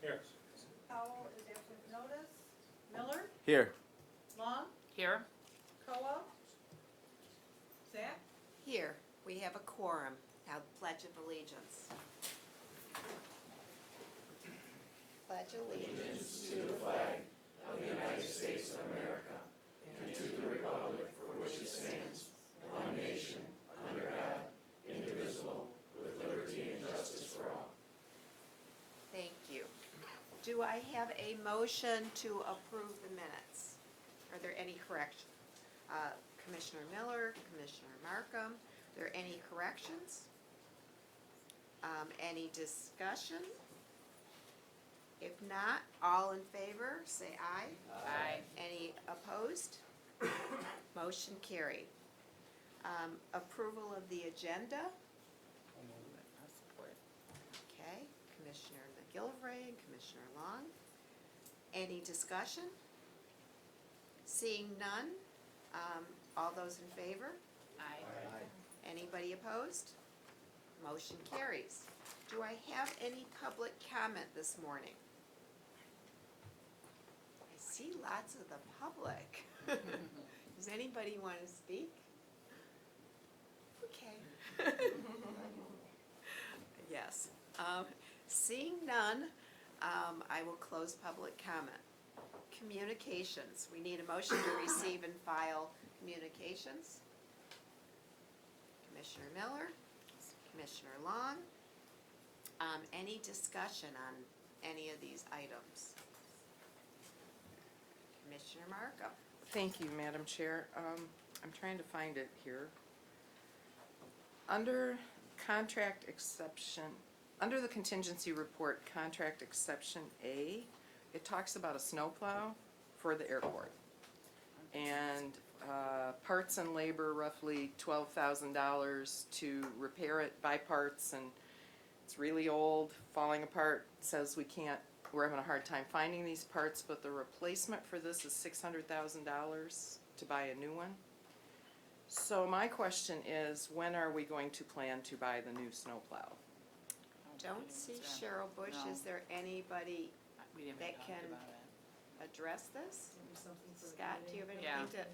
Here. Powell is absent with notice. Miller, Here. Long, Here. Koa, Zach, Here, we have a quorum. Now, Pledge of Allegiance. Pledge allegiance. Thank you. Do I have a motion to approve the minutes? Are there any corrections? Commissioner Miller, Commissioner Markham, are there any corrections? Any discussion? If not, all in favor, say aye. Aye. Any opposed? Motion carried. Approval of the agenda. I'll support. Okay, Commissioner McGillivray and Commissioner Long. Any discussion? Seeing none, all those in favor? Aye. Anybody opposed? Motion carries. Do I have any public comment this morning? I see lots of the public. Does anybody want to speak? Okay. Yes. Seeing none, I will close public comment. Communications, we need a motion to receive and file communications. Commissioner Miller, Commissioner Long. Any discussion on any of these items? Commissioner Markham. Thank you, Madam Chair. I'm trying to find it here. Under contract exception, under the contingency report, contract exception A, it talks about a snowplow for the airport. And parts and labor, roughly $12,000 to repair it, buy parts, and it's really old, falling apart, says we're having a hard time finding these parts, but the replacement for this is $600,000 to buy a new one. So my question is, when are we going to plan to buy the new snowplow? Don't see Cheryl Bush. No. Is there anybody We didn't that talk can about it. address this? Scott, do you have anything Yeah. to,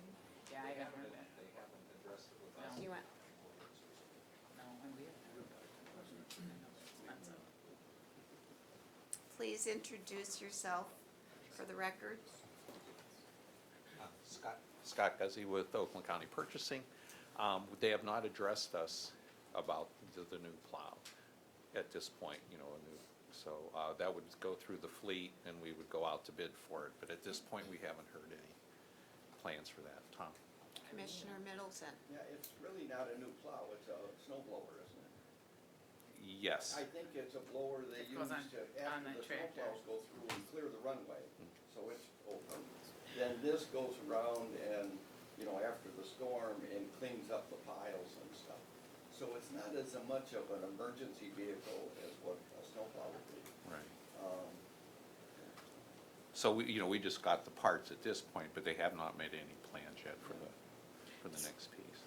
Yeah, I haven't heard that. do you want? No, and we haven't heard that. Expensive. Please introduce yourself for the record. Scott Guzzi with Oakland County Purchasing. They have not addressed us about the new plow at this point, so that would go through the fleet and we would go out to bid for it. But at this point, we haven't heard any plans for that. Tom? Commissioner Middleton. Yeah, it's really not a new plow, it's a snow blower, isn't it? Yes. I think it's a blower they use Goes on to, the after the tractor. snowplows go through and clear the runway, so it's open. Then this goes around and, after the storm and cleans up the piles and stuff. So it's not as much of an emergency vehicle as what a snowplow would be. Right. Um, So we just got the parts at this point, but they have not made any plans yet for the next piece.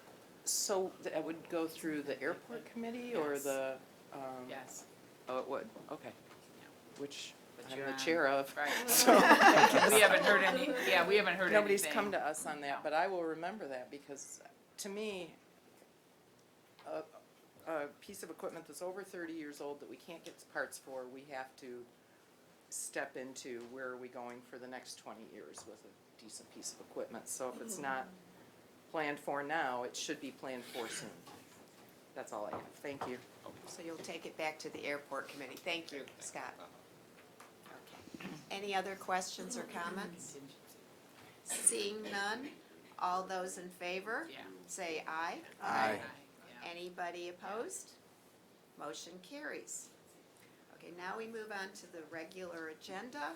So that would go through the airport committee or Yes. the? Yes. Oh, it would, okay. Which But I'm you're the on- chair of. Right. So We haven't heard any, yeah, we haven't heard anything. nobody's come to us on that, No. but I will remember that because to me, a piece of equipment that's over 30 years old that we can't get parts for, we have to step into where are we going for the next 20 years with a decent piece of equipment. So if it's not planned for now, it should be planned for soon. That's all I have. Thank you. So you'll take it back to the airport committee. Thank you, Scott. Okay. Any other questions or comments? Seeing none, all those in favor? Yeah. Say aye. Aye. Yeah. Anybody opposed? Motion carries. Okay, now we move on to the regular agenda.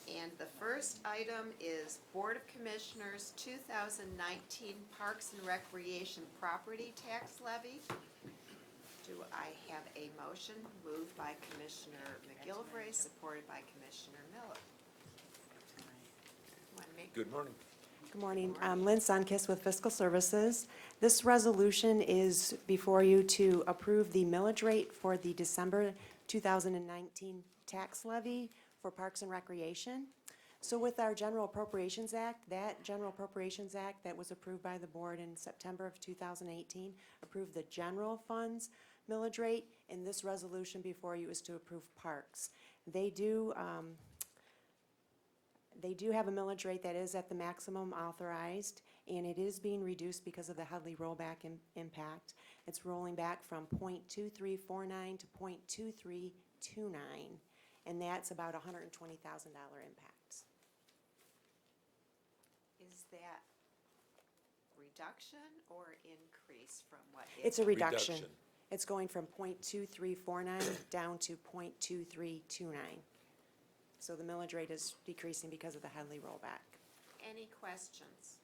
And the first item is Board of Commissioners 2019 Parks and Recreation Property Tax Levy. Do I have a motion moved by Commissioner McGillivray, supported by Commissioner Miller? Want to make- Good morning. Good morning. Lynn Sunkist with Fiscal Services. This resolution is before you to approve the millage rate for the December 2019 tax levy for Parks and Recreation. So with our General Appropriations Act, that General Appropriations Act that was approved by the board in September of 2018 approved the general funds millage rate, and this resolution before you is to approve parks. They do have a millage rate that is at the maximum authorized, and it is being reduced because of the Headley rollback impact. It's rolling back from .2349 to .2329, and that's about $120,000 impact. Is that reduction or increase from what? It's a reduction. Reduction. It's going from .2349 down to .2329. So the millage rate is decreasing because of the Headley rollback. Any questions?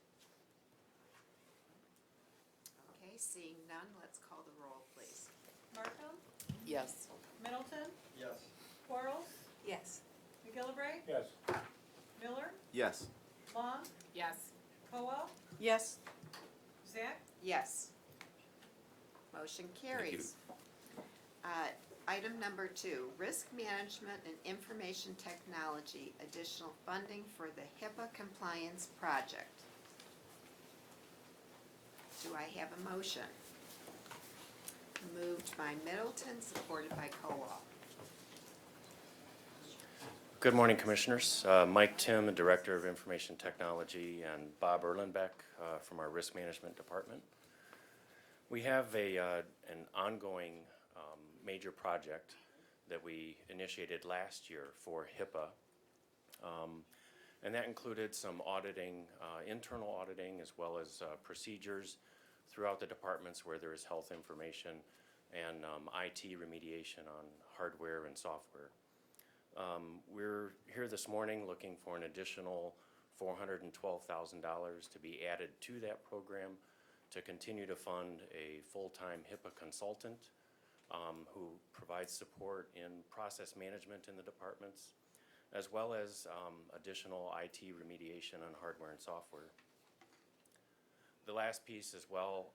Okay, seeing none, let's call the roll, please. Markham, Yes. Middleton, Yes. Quarles, Yes. McGillivray, Yes. Miller, Yes. Long, Yes. Cowell, Yes. Zach, Yes. Motion carries. Item number 2, Risk Management and Information Technology, additional funding for the HIPAA compliance project. Do I have a motion? Moved by Middleton, supported by Cowell. Good morning, Commissioners. Mike Tim, the Director of Information Technology, and Bob Erlenbeck from our Risk Management Department. We have an ongoing major project that we initiated last year for HIPAA. And that included some auditing, internal auditing, as well as procedures throughout the departments where there is health information and IT remediation on hardware and software. We're here this morning looking for an additional $412,000 to be added to that program to continue to fund a full-time HIPAA consultant who provides support in process management in the departments, as well as additional IT remediation on hardware and software. The last piece as well,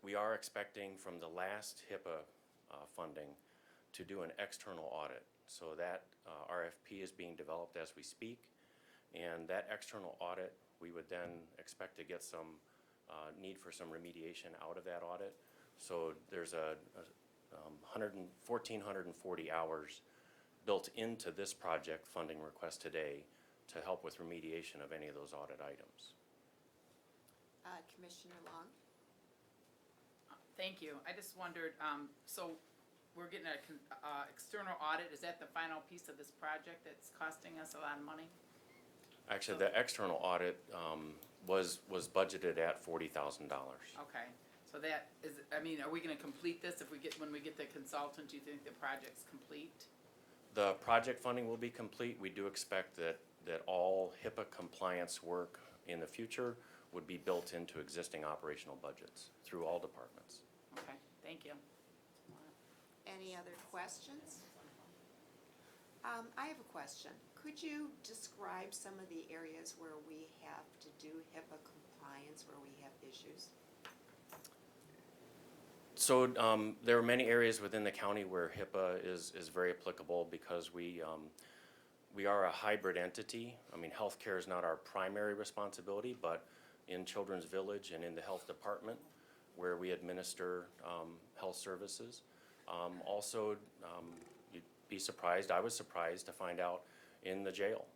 we are expecting from the last HIPAA funding to do an external audit. So that RFP is being developed as we speak, and that external audit, we would then expect to get some need for some remediation out of that audit. So there's 1,440 hours built into this project funding request today to help with remediation of any of those audit items. Commissioner Long? Thank you. I just wondered, so we're getting an external audit. Is that the final piece of this project that's costing us a lot of money? Actually, the external audit was budgeted at $40,000. Okay, so that is, I mean, are we gonna complete this if we get, when we get the consultant, do you think the project's complete? The project funding will be complete. We do expect that all HIPAA compliance work in the future would be built into existing operational budgets through all departments. Okay, thank you. Any other questions? I have a question. Could you describe some of the areas where we have to do HIPAA compliance, where we have issues? So there are many areas within the county where HIPAA is very applicable because we are a hybrid entity. I mean, healthcare is not our primary responsibility, but in Children's Village and in the health department where we administer health services. Also, you'd be surprised, I was surprised to find out in the jail.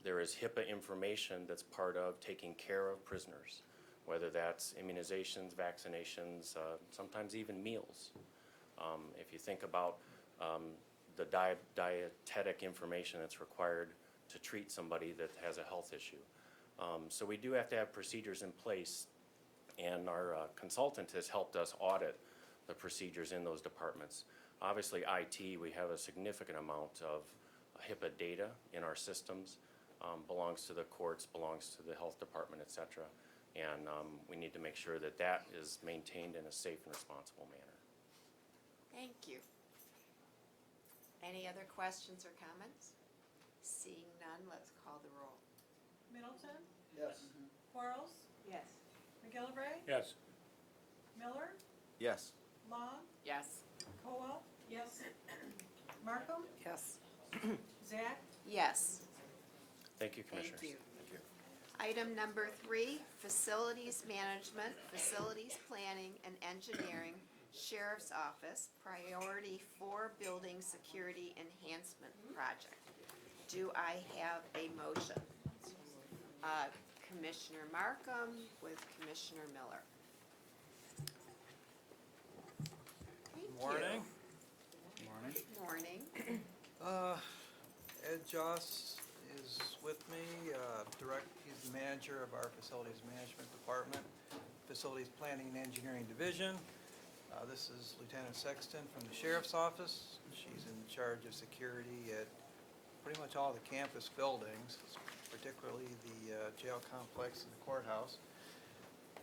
There is HIPAA information that's part of taking care of prisoners, whether that's immunizations, vaccinations, sometimes even meals. If you think about the dietetic information that's required to treat somebody that has a health issue. So we do have to have procedures in place, and our consultant has helped us audit the procedures in those departments. Obviously, IT, we have a significant amount of HIPAA data in our systems, belongs to the courts, belongs to the health department, et cetera. And we need to make sure that that is maintained in a safe and responsible manner. Thank you. Any other questions or comments? Seeing none, let's call the roll. Middleton, Yes. Quarles, Yes. McGillivray, Yes. Miller, Yes. Long, Yes. Cowell, yes, Markham, Yes. Zach? Yes. Thank you, Commissioners. you. Thank you. Item number 3, facilities management, facilities planning and engineering, Sheriff's Office, priority 4 building security enhancement project. Do I have a motion? Commissioner Markham with Commissioner Miller. Thank you. Morning. Good morning. Ed Joss is with me, he's the manager of our Facilities Management Department, Facilities Planning and Engineering Division. This is Lieutenant Sexton from the Sheriff's Office. She's in charge of security at pretty much all the campus buildings, particularly the jail complex and the courthouse.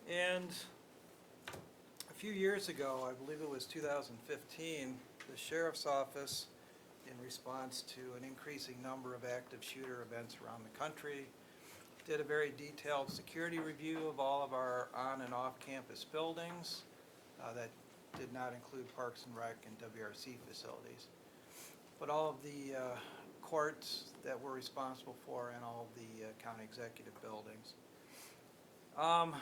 And a few years ago, I believe it was 2015, the Sheriff's Office, in response to an increasing number of active shooter events around the country, did a very detailed security review of all of our on and off campus buildings. That did not include Parks and Rec and WRC facilities. But all of the courts that we're responsible for and all of the county executive buildings.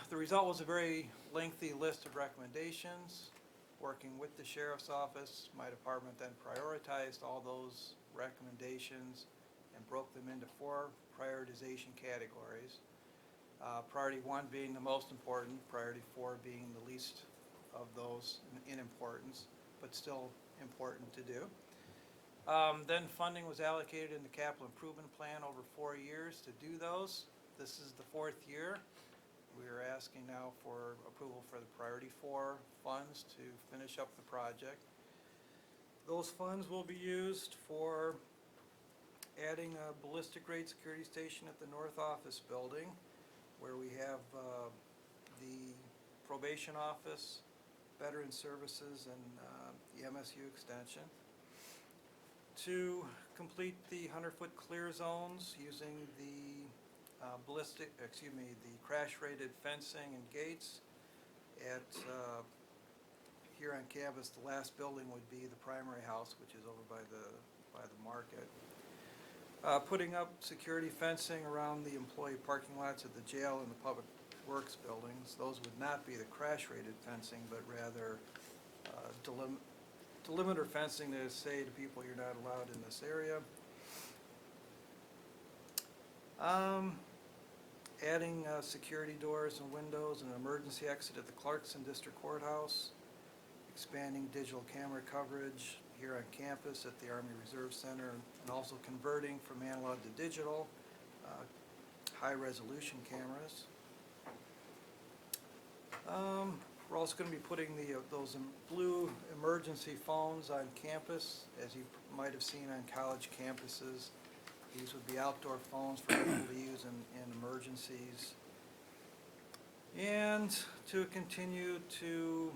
The result was a very lengthy list of recommendations. Working with the Sheriff's Office, my department then prioritized all those recommendations and broke them into 4 prioritization categories. Priority 1 being the most important, priority 4 being the least of those in importance, but still important to do. Then funding was allocated in the capital improvement plan over 4 years to do those. This is the 4th year. We are asking now for approval for the priority 4 funds to finish up the project. Those funds will be used for adding a ballistic grade security station at the North Office building, where we have the probation office, veteran services, and the MSU extension. To complete the 100-foot clear zones using the the crash-rated fencing and gates at, here on campus, the last building would be the primary house, which is over by the market. Putting up security fencing around the employee parking lots at the jail and the public works buildings. Those would not be the crash-rated fencing, but rather delimiter fencing to say to people you're not allowed in this area. Adding security doors and windows and an emergency exit at the Clarkson District Courthouse. Expanding digital camera coverage here on campus at the Army Reserve Center, and also converting from analog to digital, high-resolution cameras. We're also going to be putting those blue emergency phones on campus, as you might have seen on college campuses. These would be outdoor phones for people to use in emergencies. And to continue to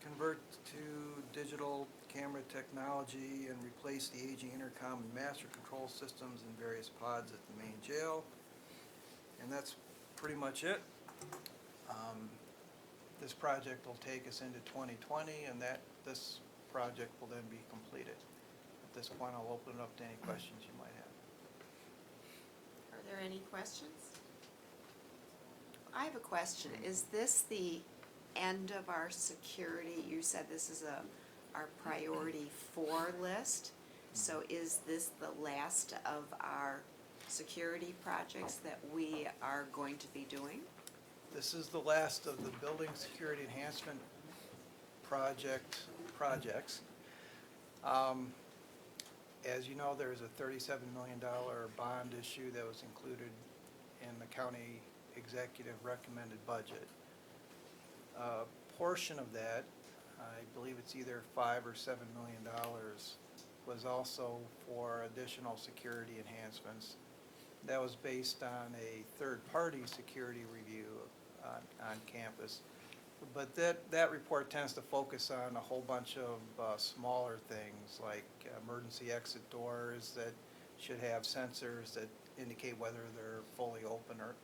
convert to digital camera technology and replace the aging intercom and master control systems in various pods at the main jail. And that's pretty much it. This project will take us into 2020, and this project will then be completed. At this point, I'll open it up to any questions you might have. Are there any questions? I have a question. Is this the end of our security? You said this is our priority 4 list. So is this the last of our security projects that we are going to be doing? This is the last of the building security enhancement projects. As you know, there's a $37 million bond issue that was included in the county executive recommended budget. A portion of that, I believe it's either $5 or $7 million, was also for additional security enhancements. That was based on a third-party security review on campus. But that report tends to focus on a whole bunch of smaller things, like emergency exit doors that should have sensors that indicate whether they're fully open or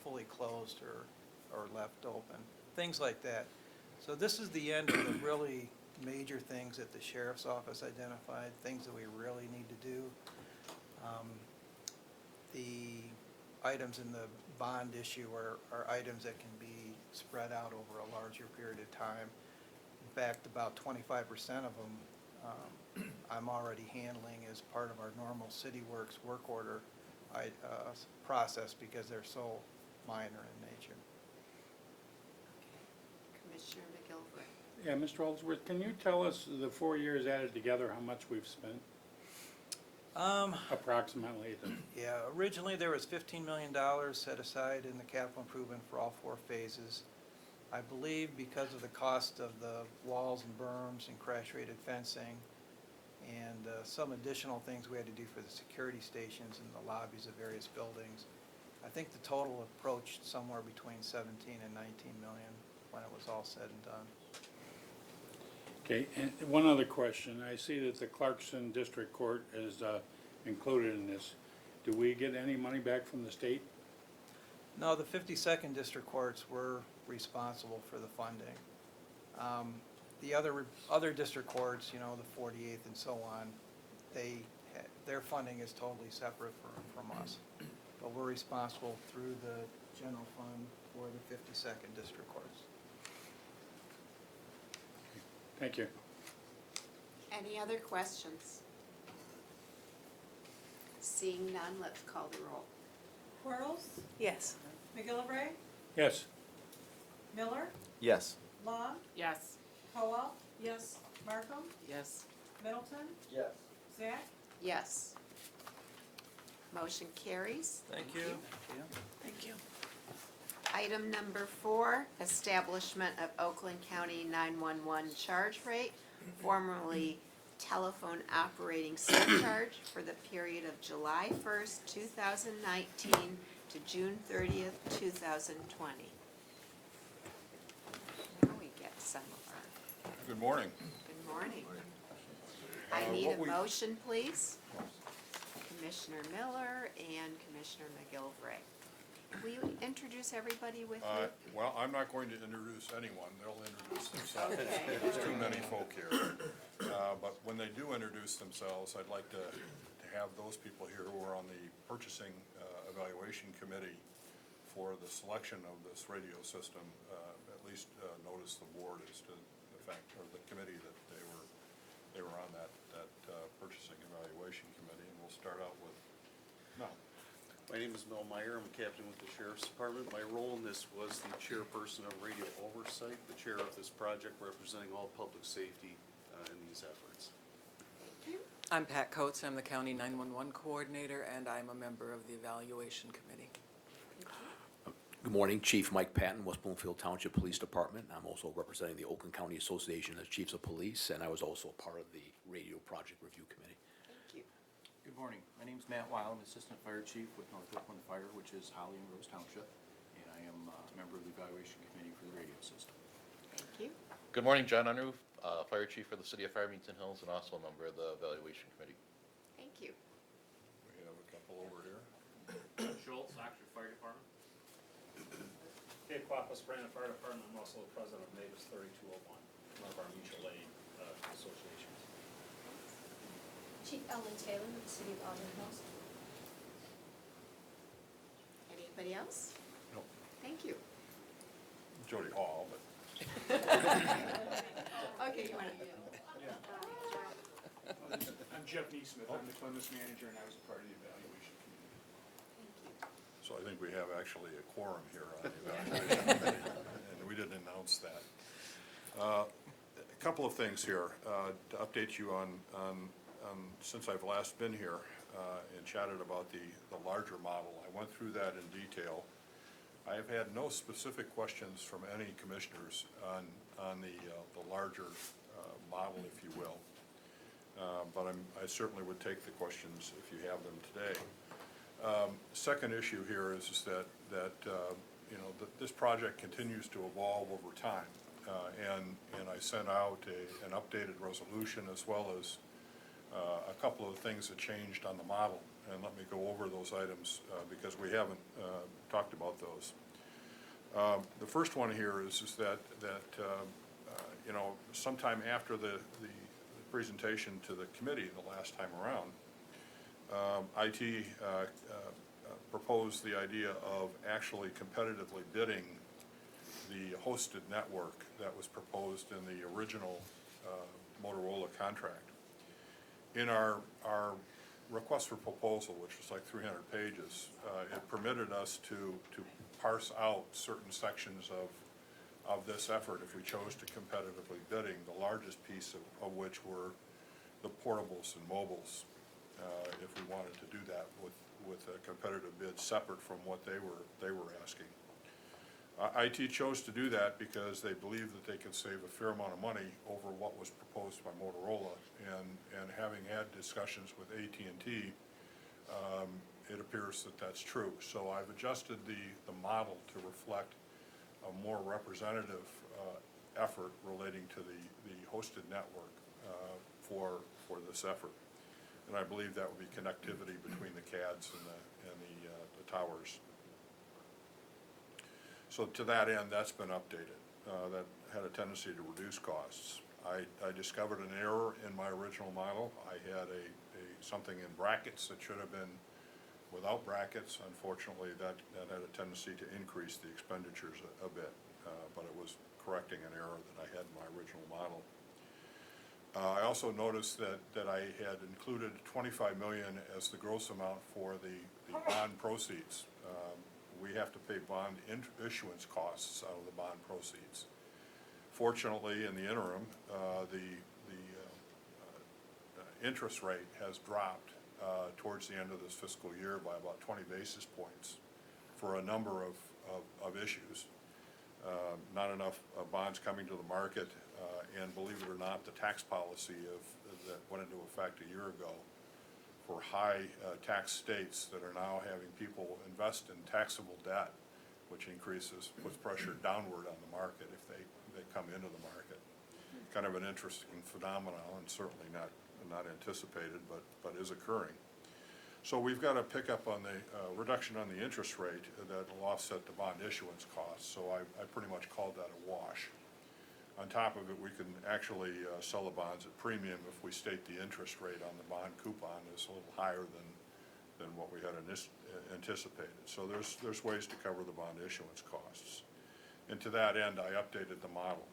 fully closed or left open, things like that. So this is the end of the really major things that the sheriff's office identified, things that we really need to do. The items in the bond issue are items that can be spread out over a larger period of time. In fact, about 25% of them I'm already handling as part of our normal City Works work order process because they're so minor in nature. Commissioner McGilvray. Yeah, Mr. Ellsworth, can you tell us the 4 years added together, how much we've spent approximately? Yeah, originally there was $15 million set aside in the capital improvement for all 4 phases. I believe because of the cost of the walls and berms and crash-rated fencing and some additional things we had to do for the security stations and the lobbies of various buildings, I think the total approached somewhere between 17 and 19 million when it was all said and done. Okay, and one other question. I see that the Clarkson District Court is included in this. Do we get any money back from the state? No, the 52nd District Courts were responsible for the funding. The other district courts, you know, the 48th and so on, their funding is totally separate from us. But we're responsible through the general fund for the 52nd District Courts. Thank you. Any other questions? Seeing none, let's call the roll. Quarles, Yes. McGillivray, Yes. Miller, Yes. Long, Yes. Cowell. Yes. Markham, Yes. Middleton, Yes. Zach. Yes. Motion carries. Thank you. Thank you. Item number 4, establishment of Oakland County 911 charge rate, formerly telephone operating surcharge for the period of July 1st, 2019 to June 30th, 2020. Now we get some of our, Good morning. good morning. I need a motion, please. Commissioner Miller and Commissioner McGilvray. Will you introduce everybody with you? Well, I'm not going to introduce anyone, they'll introduce themselves. Okay. There's too many folk here. But when they do introduce themselves, I'd like to have those people here who are on the Purchasing Evaluation Committee for the selection of this radio system, at least notice the board as to the fact, or the committee that they were on that Purchasing Evaluation Committee. And we'll start out with Mel. My name is Mel Meyer. I'm a captain with the Sheriff's Department. My role in this was the chairperson of radio oversight, the chair of this project representing all public safety in these efforts. I'm Pat Coates, I'm the County 911 Coordinator, and I'm a member of the Evaluation Committee. Good morning, Chief Mike Patton, West Bloomfield Township Police Department. I'm also representing the Oakland County Association as Chiefs of Police, and I was also part of the Radio Project Review Committee. Thank you. Good morning. My name's Matt Weil. I'm Assistant Fire Chief with North Oakland Fire, which is Holly and Rose Township. And I am a member of the Evaluation Committee for the radio system. Thank you. Good morning, John Unruh, Fire Chief for the City of Farmington Hills and also a member of the Evaluation Committee. Thank you. We have a couple over here. Schultz, Oxford Fire Department. Dave Quapis, Brandon Fire Department. I'm also the president of Mavis 3201, one of our mutual aid associations. Chief Ellen Taylor with the City of Auburn Hills. Anybody else? No. Thank you. Jody Hall, but Okay, you want to? I'm Jeff Neesmith. I'm the Columbus manager, and I was a part of the evaluation committee. Thank you. so I think we have actually a quorum here on the evaluation committee, and we didn't announce that. A couple of things here to update you on since I've last been here and chatted about the larger model. I went through that in detail. I have had no specific questions from any commissioners on the larger model, if you will. But I certainly would take the questions if you have them today. Second issue here is that you know, this project continues to evolve over time. And I sent out an updated resolution as well as a couple of things that changed on the model. And let me go over those items because we haven't talked about those. The first one here is that you know, sometime after the presentation to the committee the last time around, IT proposed the idea of actually competitively bidding the hosted network that was proposed in the original Motorola contract. In our request for proposal, which was like 300 pages, it permitted us to parse out certain sections of this effort if we chose to competitively bidding, the largest piece of which were the portables and mobiles, if we wanted to do that with a competitive bid separate from what they were asking. IT chose to do that because they believed that they could save a fair amount of money over what was proposed by Motorola, and having had discussions with AT&T, it appears that that's true. So I've adjusted the model to reflect a more representative effort relating to the hosted network for this effort. And I believe that would be connectivity between the CADs and the towers. So to that end, that's been updated. That had a tendency to reduce costs. I discovered an error in my original model. I had something in brackets that should have been without brackets. Unfortunately, that had a tendency to increase the expenditures a bit, but it was correcting an error that I had in my original model. I also noticed that I had included $25 million as the gross amount for the bond proceeds. We have to pay bond issuance costs out of the bond proceeds. Fortunately, in the interim, the interest rate has dropped towards the end of this fiscal year by about 20 basis points for a number of issues. Not enough bonds coming to the market, and believe it or not, the tax policy that went into effect a year ago for high tax states that are now having people invest in taxable debt, which puts pressure downward on the market if they come into the market. Kind of an interesting phenomenon, and certainly not anticipated, but is occurring. So we've got to pick up on the reduction on the interest rate that will offset the bond issuance costs. So I pretty much called that a wash. On top of it, we can actually sell the bonds at premium if we state the interest rate on the bond coupon is a little higher than what we had anticipated. So there's ways to cover the bond issuance costs. And to that end, I updated the model.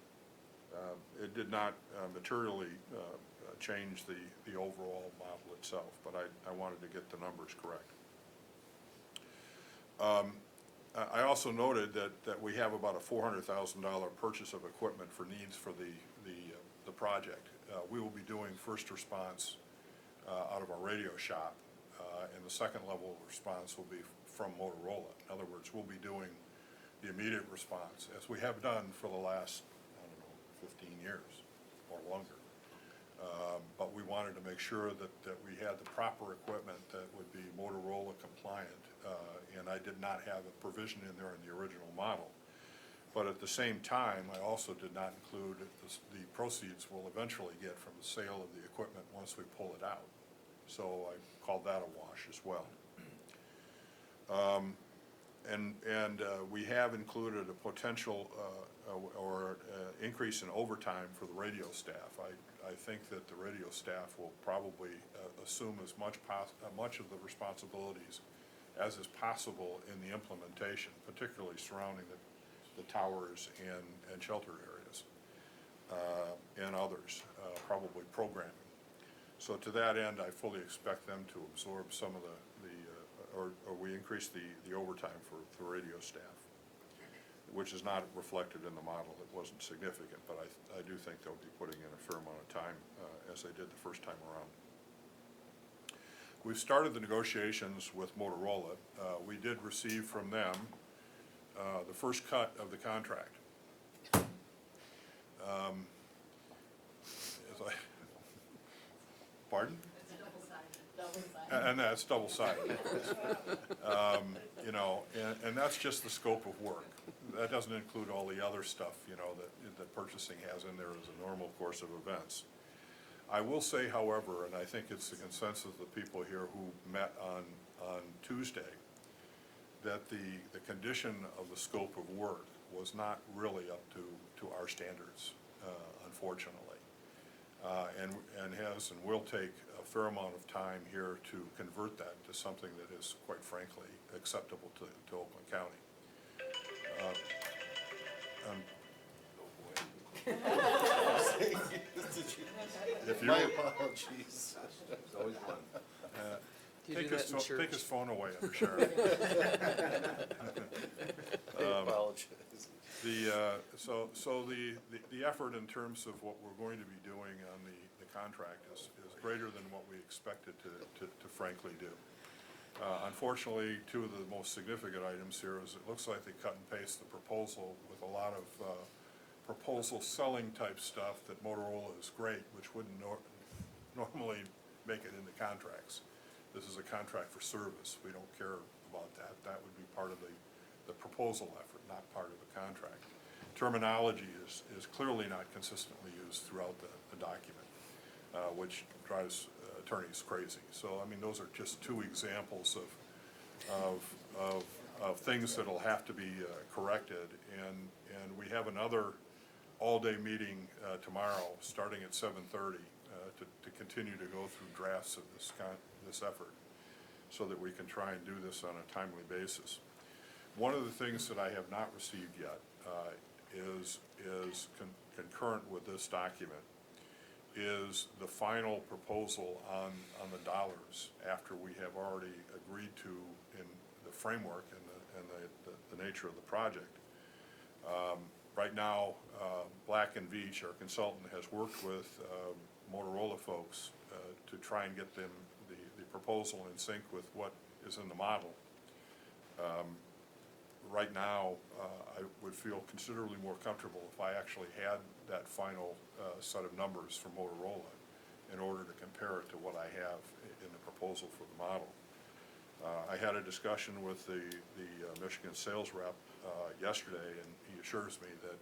It did not materially change the overall model itself, but I wanted to get the numbers correct. I also noted that we have about a $400,000 purchase of equipment for needs for the project. We will be doing first response out of our radio shop, and the second level of response will be from Motorola. In other words, we'll be doing the immediate response, as we have done for the last, 15 years or longer. But we wanted to make sure that we had the proper equipment that would be Motorola compliant, and I did not have a provision in there in the original model. But at the same time, I also did not include the proceeds we'll eventually get from the sale of the equipment once we pull it out. So I called that a wash as well. We have included a potential increase in overtime for the radio staff. I think that the radio staff will probably assume as much of the responsibilities as is possible in the implementation, particularly surrounding the towers and shelter areas and others, probably programming. So to that end, I fully expect them to absorb some of or we increase the overtime for the radio staff, which is not reflected in the model. It wasn't significant, but I do think they'll be putting in a fair amount of time as they did the first time around. We've started the negotiations with Motorola. We did receive from them the first cut of the contract. Pardon? And that's double-sided. You know, and that's just the scope of work. That doesn't include all the other stuff, that purchasing has in there as a normal course of events. I will say, however, and I think it's the consensus of the people here who met on Tuesday, that the condition of the scope of work was not really up to our standards unfortunately. And has and will take a fair amount of time here to convert that to something that is, quite frankly, acceptable to Oakland County. If you- My apologies. It's always fun. Do you do Take that his, in take church? his phone away, I'm sure. I apologize. So the effort in terms of what we're going to be doing on the contract is greater than what we expected to frankly do. Unfortunately, two of the most significant items here is it looks like they cut and paste the proposal with a lot of proposal selling type stuff that Motorola is great, which wouldn't normally make it into contracts. This is a contract for service. We don't care about that. That would be part of the proposal effort, not part of the contract. Terminology is clearly not consistently used throughout the document, which drives attorneys crazy. So, I mean, those are just two examples of things that'll have to be corrected. And we have another all-day meeting tomorrow, starting at 7:30, to continue to go through drafts of this effort, so that we can try and do this on a timely basis. One of the things that I have not received yet is concurrent with this document is the final proposal on the dollars after we have already agreed to in the framework and the nature of the project. Right now, Black & Veatch, our consultant, has worked with Motorola folks to try and get them the proposal in sync with what is in the model. Right now, I would feel considerably more comfortable if I actually had that final set of numbers from Motorola in order to compare it to what I have in the proposal for the model. I had a discussion with the Michigan sales rep yesterday, and he assures me that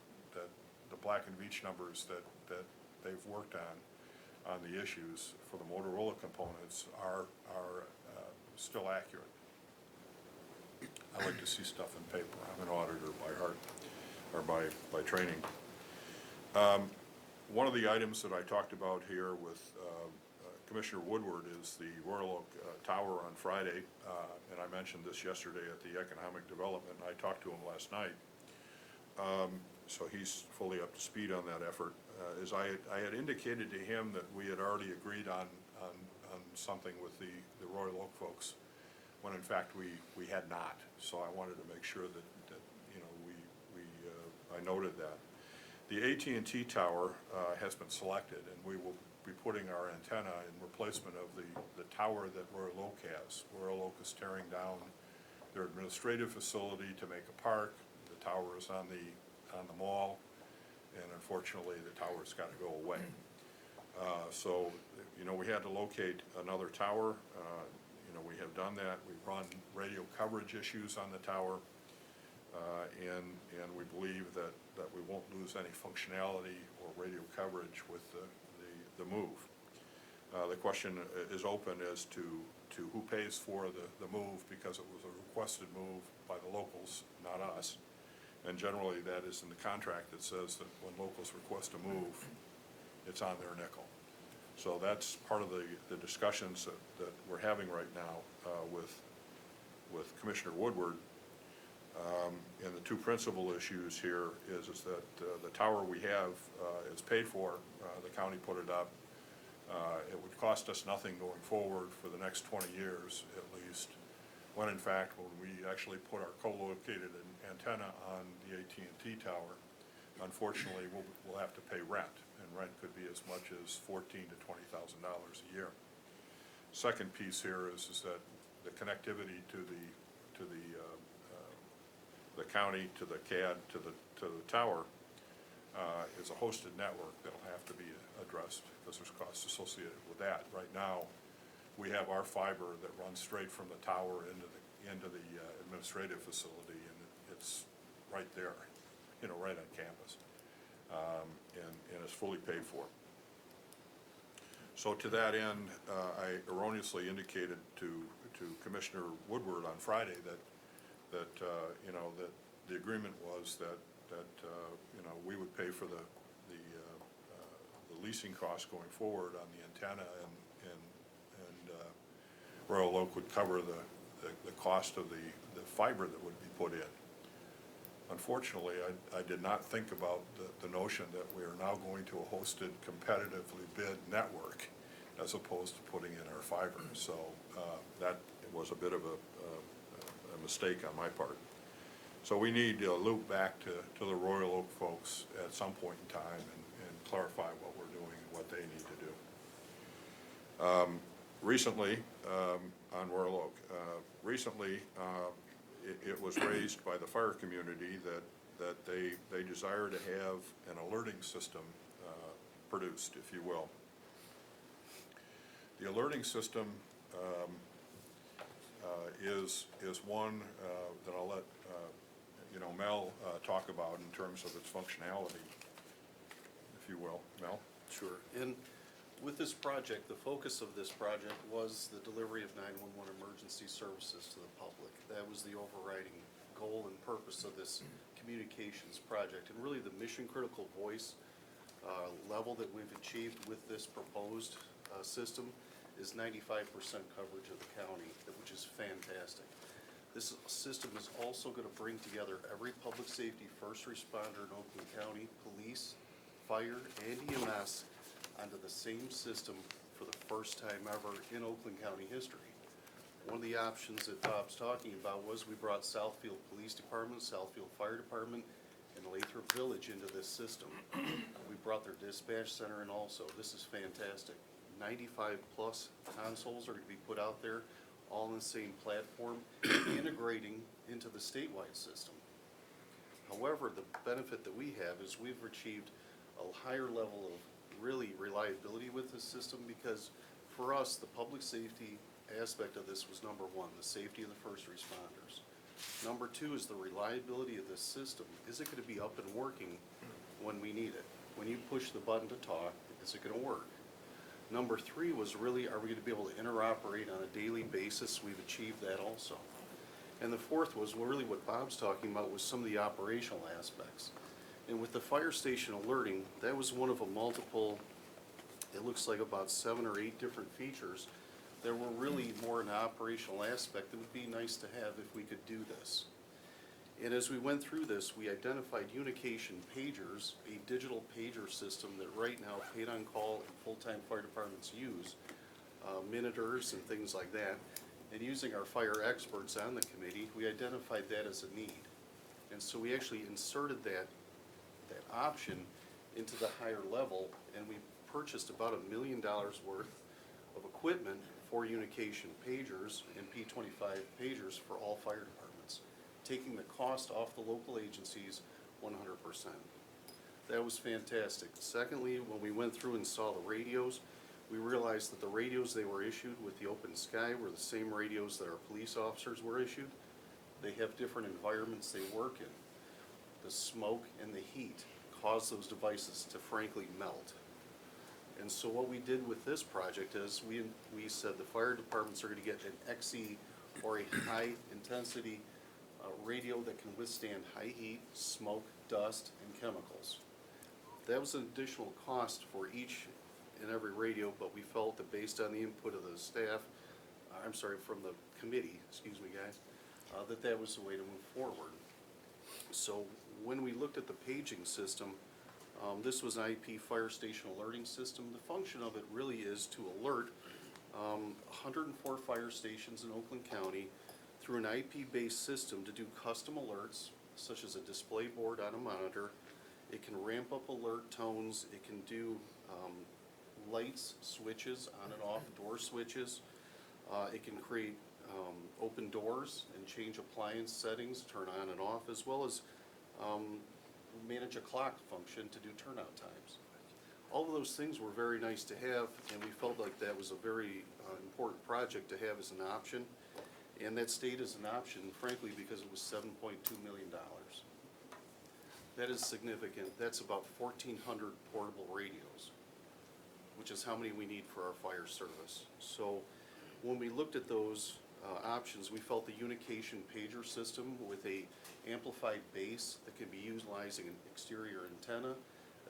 the Black & Veatch numbers that they've worked on the issues for the Motorola components are still accurate. I like to see stuff in paper. I'm an auditor by heart, or by training. One of the items that I talked about here with Commissioner Woodward is the Royal Oak Tower on Friday, and I mentioned this yesterday at the Economic Development, and I talked to him last night. So he's fully up to speed on that effort. As I had indicated to him that we had already agreed on something with the Royal Oak folks, when in fact we had not. So I wanted to make sure that you know, I noted that. The AT&T tower has been selected, and we will be putting our antenna in replacement of the tower that Royal Oak has. Royal Oak is tearing down their administrative facility to make a park. The tower is on the mall, and unfortunately the tower's got to go away. So, you know, we had to locate another tower. You know, we have done that. We've run radio coverage issues on the tower, and we believe that we won't lose any functionality or radio coverage with the move. The question is open as to who pays for the move, because it was a requested move by the locals, not us. And generally, that is in the contract that says that when locals request a move, it's on their nickel. So that's part of the discussions that we're having right now with Commissioner Woodward. And the two principal issues here is that the tower we have is paid for. The county put it up. It would cost us nothing going forward for the next 20 years at least, when in fact, when we actually put our co-located antenna on the AT&T tower, unfortunately, we'll have to pay rent, and rent could be as much as $14,000 to $20,000 a year. Second piece here is that the connectivity to the county, to the CAD, to the tower is a hosted network that'll have to be addressed, because there's costs associated with that. Right now, we have our fiber that runs straight from the tower into the administrative facility, and it's right there, you know, right on campus, and it's fully paid for. So to that end, I erroneously indicated to Commissioner Woodward on Friday that you know, that the agreement was that you know, we would pay for the leasing costs going forward on the antenna, and Royal Oak would cover the cost of the fiber that would be put in. Unfortunately, I did not think about the notion that we are now going to a hosted, competitively bid network as opposed to putting in our fiber. So that was a bit of a mistake on my part. So we need to loop back to the Royal Oak folks at some point in time and clarify what we're doing and what they need to do. Recently, on Royal Oak, it was raised by the fire community that they desire to have an alerting system produced, if you will. The alerting system is one that I'll let Mel talk about in terms of its functionality, if you will. Mel? Sure. And with this project, the focus of this project was the delivery of 911 emergency services to the public. That was the overriding goal and purpose of this communications project. And really the mission critical voice level that we've achieved with this proposed system is 95% coverage of the county, which is fantastic. This system is also going to bring together every public safety first responder in Oakland County, police, fire, and EMS onto the same system for the first time ever in Oakland County history. One of the options that Bob's talking about was we brought Southfield Police Department, Southfield Fire Department, and Lathrop Village into this system. We brought their dispatch center in also. This is fantastic. 95 plus consoles are going to be put out there, all on the same platform, integrating into the statewide system. However, the benefit that we have is we've achieved a higher level of really reliability with this system, because for us, the public safety aspect of this was number one, the safety of the first responders. Number two is the reliability of this system. Is it going to be up and working when we need it? When you push the button to talk, is it going to work? Number three was really, are we going to be able to interoperate on a daily basis? We've achieved that also. And the fourth was really what Bob's talking about, was some of the operational aspects. And with the fire station alerting, that was one of a multiple, it looks like about 7 or 8 different features. There were really more an operational aspect that would be nice to have if we could do this. And as we went through this, we identified Unication Pagers, a digital pager system that right now paid on call and full-time fire departments use, minuters and things like that. And using our fire experts on the committee, we identified that as a need. And so we actually inserted that option into the higher level, and we purchased about $1 million worth of equipment for Unication Pagers and P25 pagers for all fire departments, taking the cost off the local agencies 100%. That was fantastic. Secondly, when we went through and saw the radios, we realized that the radios they were issued with the Open Sky were the same radios that our police officers were issued. They have different environments they work in. The smoke and the heat cause those devices to frankly melt. And so what we did with this project is we said the fire departments are going to get an XE, or a high intensity radio that can withstand high heat, smoke, dust, and chemicals. That was an additional cost for each and every radio, but we felt that based on the input of the staff, from the committee, excuse me guys, that was the way to move forward. So when we looked at the paging system, this was an IP fire station alerting system. The function of it really is to alert 104 fire stations in Oakland County through an IP-based system to do custom alerts, such as a display board on a monitor. It can ramp up alert tones. It can do lights, switches, on and off door switches. It can create open doors and change appliance settings, turn on and off, as well as manage a clock function to do turnout times. All of those things were very nice to have, and we felt like that was a very important project to have as an option. And that stayed as an option, frankly, because it was $7.2 million. That is significant. That's about 1,400 portable radios, which is how many we need for our fire service. So when we looked at those options, we felt the Unication Pager system with a amplified base that could be utilizing an exterior antenna,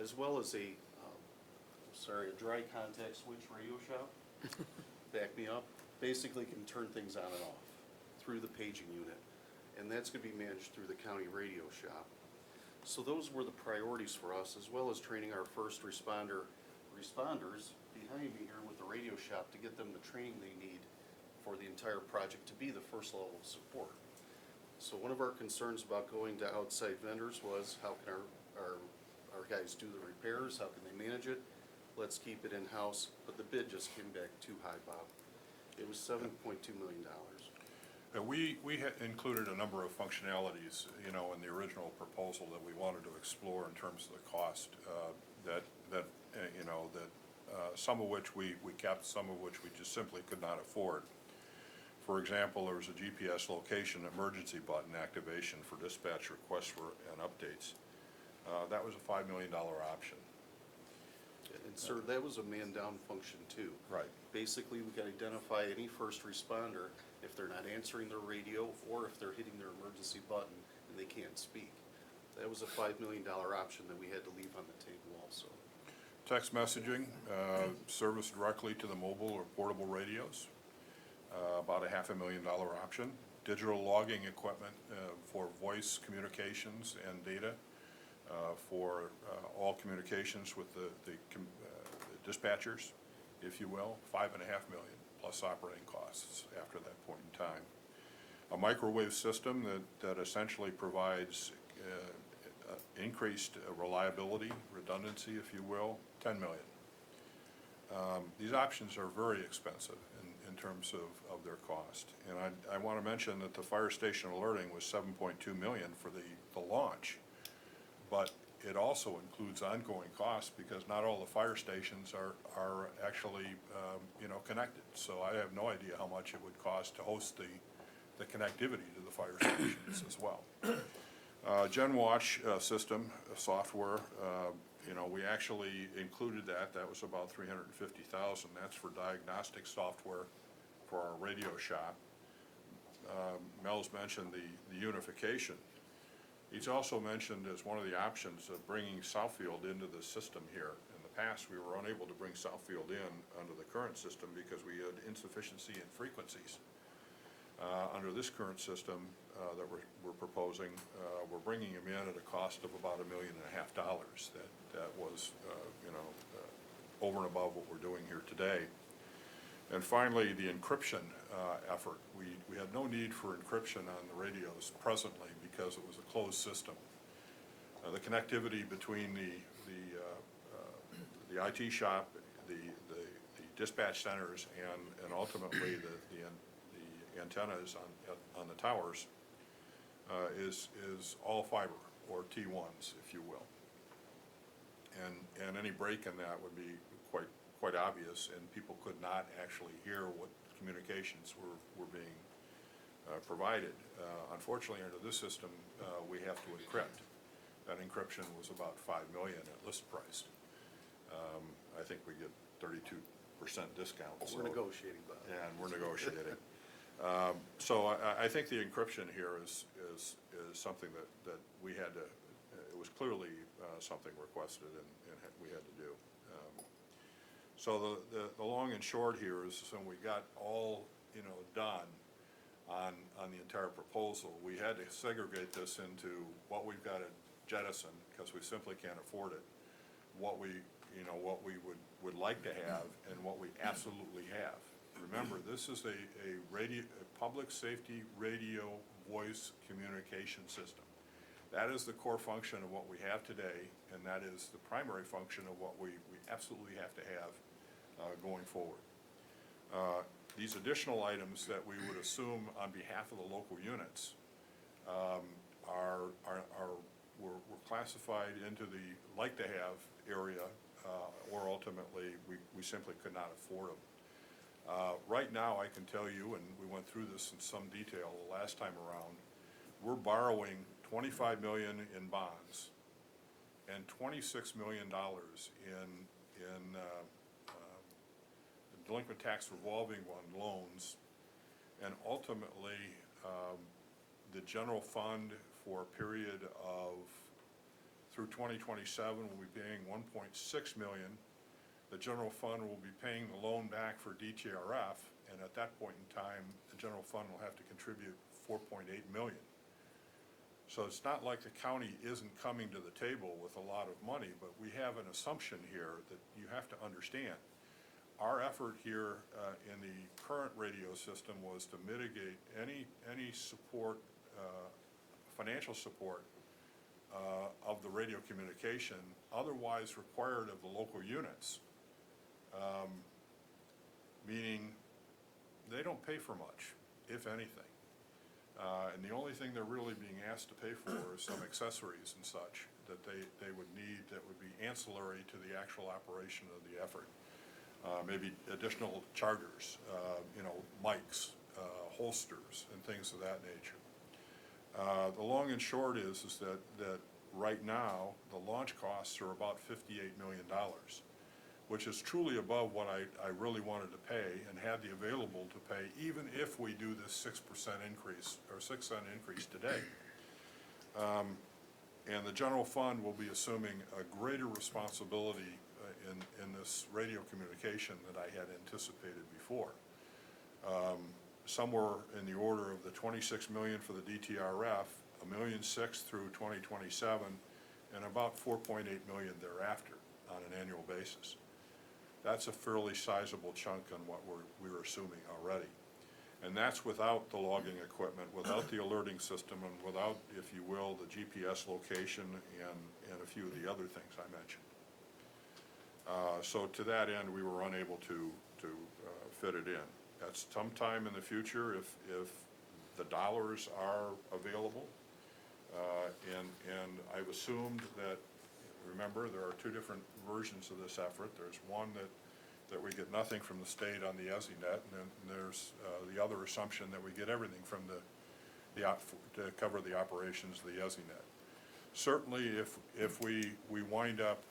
as well as a sorry, a dry contact switch radio shop. Back me up. Basically can turn things on and off through the paging unit. And that's gonna be managed through the county radio shop. So those were the priorities for us, as well as training our first responders behind me here with the radio shop to get them the training they need for the entire project to be the first level of support. So one of our concerns about going to outside vendors was how can our guys do the repairs, how can they manage it? Let's keep it in-house, but the bid just came back too high, Bob. It was $7.2 million. We had included a number of functionalities, you know, in the original proposal that we wanted to explore in terms of the cost, some of which we kept, some of which we just simply could not afford. For example, there was a GPS location emergency button activation for dispatch requests and updates. That was a $5 million option. And sir, that was a man-down function too. Right. Basically, we can identify any first responder if they're not answering their radio or if they're hitting their emergency button and they can't speak. That was a $5 million option that we had to leave on the table also. Text messaging, service directly to the mobile or portable radios, about a $500,000 option. Digital logging equipment for voice communications and data for all communications with the dispatchers, if you will, $5.5 million plus operating costs after that point in time. A microwave system that essentially provides increased reliability, redundancy, if you will, $10 million. These options are very expensive in terms of their cost. And I want to mention that the fire station alerting was $7.2 million for the launch. But it also includes ongoing costs because not all the fire stations are actually, connected. So I have no idea how much it would cost to host the connectivity to the fire stations as well. GenWatch system software, we actually included that. That was about $350,000. That's for diagnostic software for our radio shop. Mel's mentioned the unification. He's also mentioned as one of the options of bringing Southfield into the system here. In the past, we were unable to bring Southfield in under the current system because we had insufficiency in frequencies. Under this current system that we're proposing, we're bringing him in at a cost of about $1.5 million. That was, over and above what we're doing here today. And finally, the encryption effort. We had no need for encryption on the radios presently because it was a closed system. The connectivity between the IT shop, the dispatch centers, and ultimately the antennas on the towers is all fiber, or T1s, if you will. And any break in that would be quite obvious, and people could not actually hear what communications were being provided. Unfortunately, under this system, we have to encrypt. That encryption was about $5 million at list price. I think we get 32% discount. We're negotiating, Bob. And we're negotiating. So I think the encryption here is something that we had to, it was clearly something requested and we had to do. So the long and short here is when we got all, done on the entire proposal, we had to segregate this into what we've got to jettison because we simply can't afford it, what we would like to have, and what we absolutely have. Remember, this is a public safety radio voice communication system. That is the core function of what we have today, and that is the primary function of what we absolutely have to have going forward. These additional items that we would assume on behalf of the local units were classified into the like-to-have area, or ultimately we simply could not afford them. Right now, I can tell you, and we went through this in some detail the last time around, we're borrowing $25 million in bonds and $26 million in delinquent tax revolving loans, and ultimately the general fund for a period of through 2027 will be paying $1.6 million. the general fund will be paying the loan back for DTRF, and at that point in time, the general fund will have to contribute 4.8 million. So it's not like the county isn't coming to the table with a lot of money, but we have an assumption here that you have to understand. Our effort here in the current radio system was to mitigate any support, financial support of the radio communication otherwise required of the local units. Meaning they don't pay for much, if anything. And the only thing they're really being asked to pay for is some accessories and such that they would need that would be ancillary to the actual operation of the effort. Maybe additional chargers, mics, holsters, and things of that nature. The long and short is that right now, the launch costs are about $58 million, which is truly above what I really wanted to pay and had the available to pay, even if we do this 6% increase, or 6 cent increase today. And the general fund will be assuming a greater responsibility in this radio communication that I had anticipated before. Somewhere in the order of the 26 million for the DTRF, $1.6 million through 2027, and about 4.8 million thereafter on an annual basis. That's a fairly sizable chunk on what we were assuming already. And that's without the logging equipment, without the alerting system, and without, if you will, the GPS location and a few of the other things I mentioned. So to that end, we were unable to fit it in. At some time in the future, if the dollars are available, and I've assumed that, remember, there are two different versions of this effort. There's one that we get nothing from the state on the ESInet, and then there's the other assumption that we get everything from to cover the operations of the ESInet. Certainly, if we wind up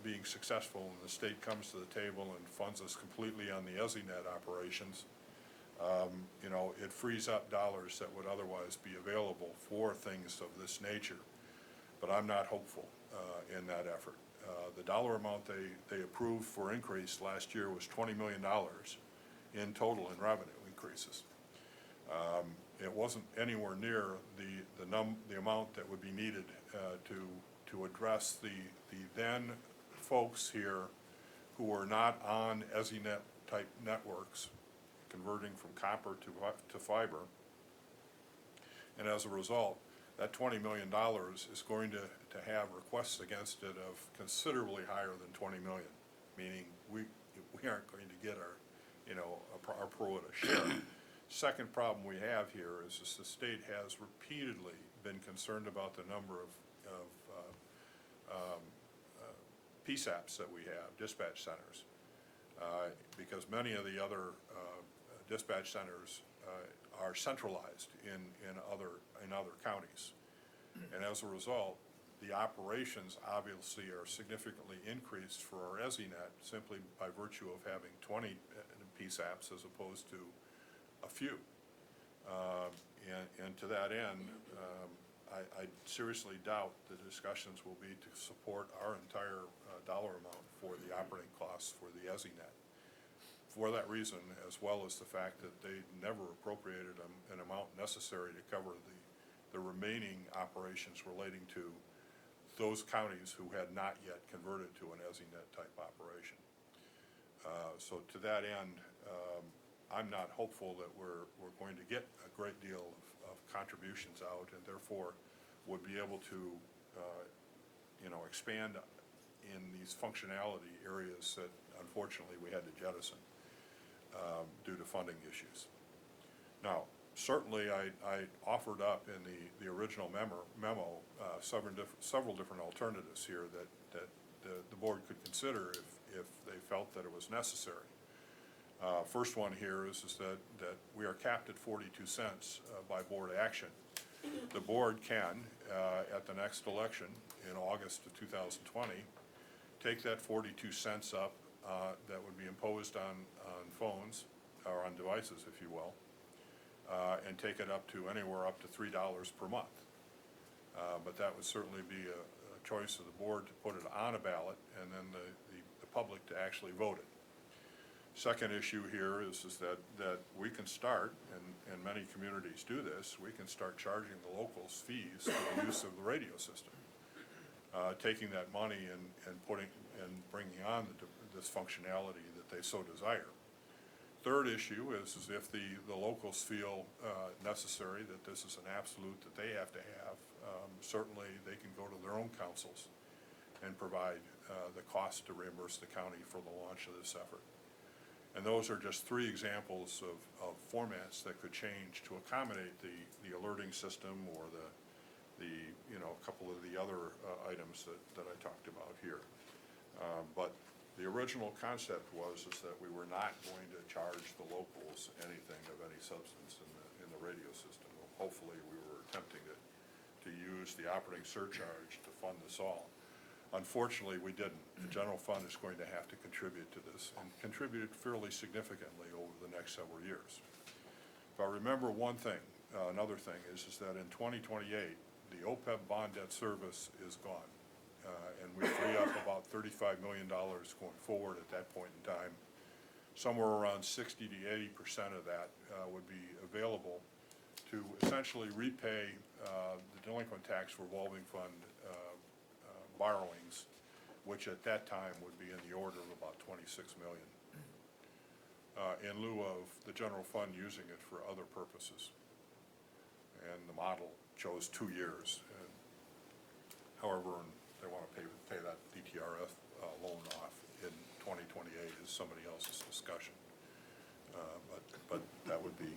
being successful and the state comes to the table and funds us completely on the ESInet operations, it frees up dollars that would otherwise be available for things of this nature. But I'm not hopeful in that effort. The dollar amount they approved for increase last year was $20 million in total in revenue increases. It wasn't anywhere near the amount that would be needed to address the then folks here who were not on ESInet type networks, converting from copper to fiber. And as a result, that $20 million is going to have requests against it of considerably higher than 20 million, meaning we aren't going to get our pro rata share. Second problem we have here is the state has repeatedly been concerned about the number of PSAPs that we have, dispatch centers, because many of the other dispatch centers are centralized in other counties. And as a result, the operations obviously are significantly increased for our ESInet simply by virtue of having 20 PSAPs as opposed to a few. And to that end, I seriously doubt the discussions will be to support our entire dollar amount for the operating costs for the ESInet. For that reason, as well as the fact that they never appropriated an amount necessary to cover the remaining operations relating to those counties who had not yet converted to an ESInet type operation. So to that end, I'm not hopeful that we're going to get a great deal of contributions out, and therefore would be able to expand in these functionality areas that unfortunately we had to jettison due to funding issues. Now, certainly I offered up in the original memo several different alternatives here that the board could consider if they felt that it was necessary. First one here is that we are capped at 42 cents by board action. The board can, at the next election in August of 2020, take that 42 cents up that would be imposed on phones, or on devices, if you will, and take it up to anywhere up to $3 per month. But that would certainly be a choice of the board to put it on a ballot, and then the public to actually vote it. Second issue here is that we can start, and many communities do this, we can start charging the locals fees for the use of the radio system. Taking that money and bringing on this functionality that they so desire. Third issue is if the locals feel necessary that this is an absolute that they have to have, certainly they can go to their own councils and provide the cost to reimburse the county for the launch of this effort. And those are just three examples of formats that could change to accommodate the alerting system or a couple of the other items that I talked about here. But the original concept was that we were not going to charge the locals anything of any substance in the radio system. Hopefully, we were attempting to use the operating surcharge to fund this all. Unfortunately, we didn't. The general fund is going to have to contribute to this and contribute fairly significantly over the next several years. If I remember one thing, another thing is that in 2028, the OPEB bond debt service is gone. And we free up about $35 million going forward at that point in time. Somewhere around 60 to 80% of that would be available to essentially repay the delinquent tax revolving fund borrowings, which at that time would be in the order of about $26 million, in lieu of the general fund using it for other purposes. And the model chose 2 years. However, they want to pay that DTRF loan off in 2028 is somebody else's discussion. But that would be,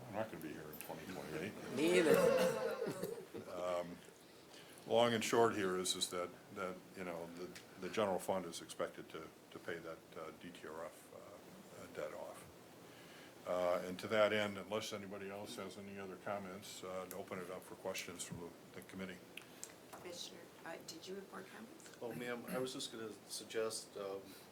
I'm not going to be here in 2028. Me either. Long and short here is that the general fund is expected to pay that DTRF debt off. And to that end, unless anybody else has any other comments, to open it up for questions from the committee. Commissioner, did you have more comments? Oh, ma'am, I was just gonna suggest,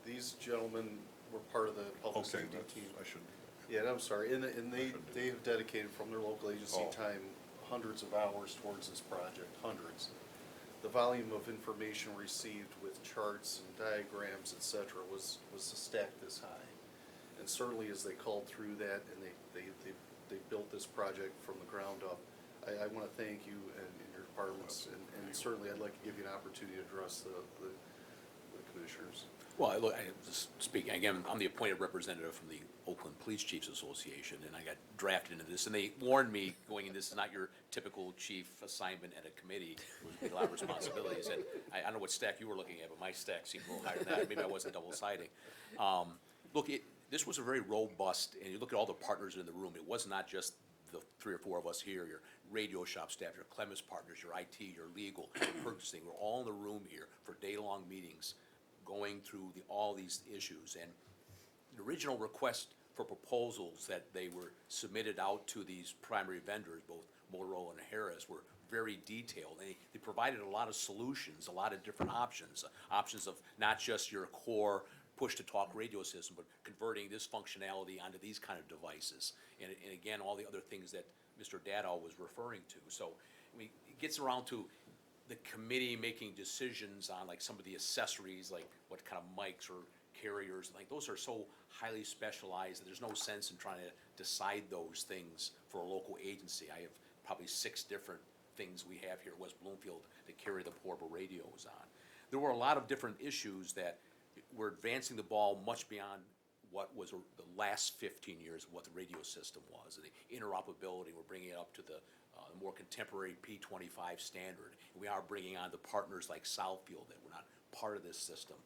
these gentlemen were part of the public Okay, safety team. I should. Yeah, and I'm sorry, and they have dedicated from their local agency Oh. time hundreds of hours towards this project, hundreds. The volume of information received with charts and diagrams, et cetera, was stacked this high. And certainly as they called through that and they built this project from the ground up, I wanna thank you and your departments, and certainly I'd like to give you an opportunity to address the commissioners. Well, look, just speaking, again, I'm the appointed representative from the Oakland Police Chiefs Association, and I got drafted into this, and they warned me going in, this is not your typical chief assignment at a committee, with a lot of responsibilities, and I don't know what stack you were looking at, but my stack seemed a little higher than that, maybe I wasn't double-siding. Look, this was a very robust, and you look at all the partners in the room, it was not just the 3 or 4 of us here, your radio shop staff, your Clemens partners, your IT, your legal, your purchasing, we're all in the room here for day-long meetings, going through all these issues. And the original request for proposals that they were submitted out to these primary vendors, both Motorola and Harris, were very detailed. They provided a lot of solutions, a lot of different options of not just your core push-to-talk radio system, but converting this functionality onto these kind of devices. And again, all the other things that Mr. Daddaw was referring to. So, I mean, it gets around to the committee making decisions on like some of the accessories, like what kind of mics or carriers, like those are so highly specialized that there's no sense in trying to decide those things for a local agency. I have probably 6 different things we have here at West Bloomfield that carry the portable radios on. There were a lot of different issues that were advancing the ball much beyond what was the last 15 years of what the radio system was. The interoperability, we're bringing it up to the more contemporary P25 standard. And we are bringing on the partners like Southfield that were not part of this system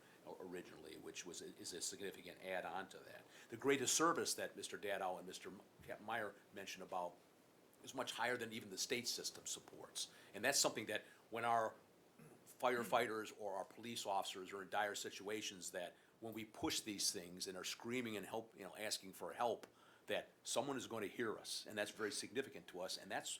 originally, which is a significant add-on to that. The greatest service that Mr. Daddaw and Mr. Meyer mentioned about is much higher than even the state system supports. And that's something that when our firefighters or our police officers are in dire situations, that when we push these things and are screaming and help, asking for help, that someone is going to hear us, and that's very significant to us, and that's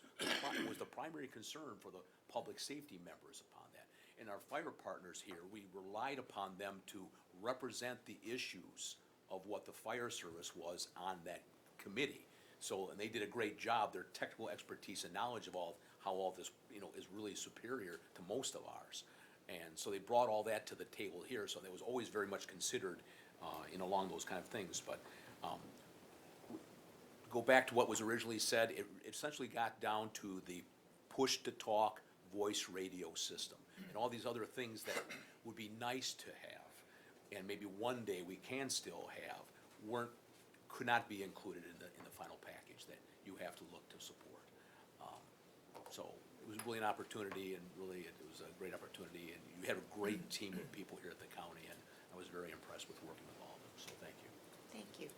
was the primary concern for the public safety members upon that. And our fire partners here, we relied upon them to represent the issues of what the fire service was on that committee. So, and they did a great job. Their technical expertise and knowledge of how all this, is really superior to most of ours. And so they brought all that to the table here, so that was always very much considered along those kind of things. But go back to what was originally said, it essentially got down to the push-to-talk voice radio system and all these other things that would be nice to have, and maybe one day we can still have, could not be included in the final package that you have to look to support. So it was really an opportunity, and really it was a great opportunity, and you had a great team of people here at the county, and I was very impressed with working with all of them, so thank you. Thank you.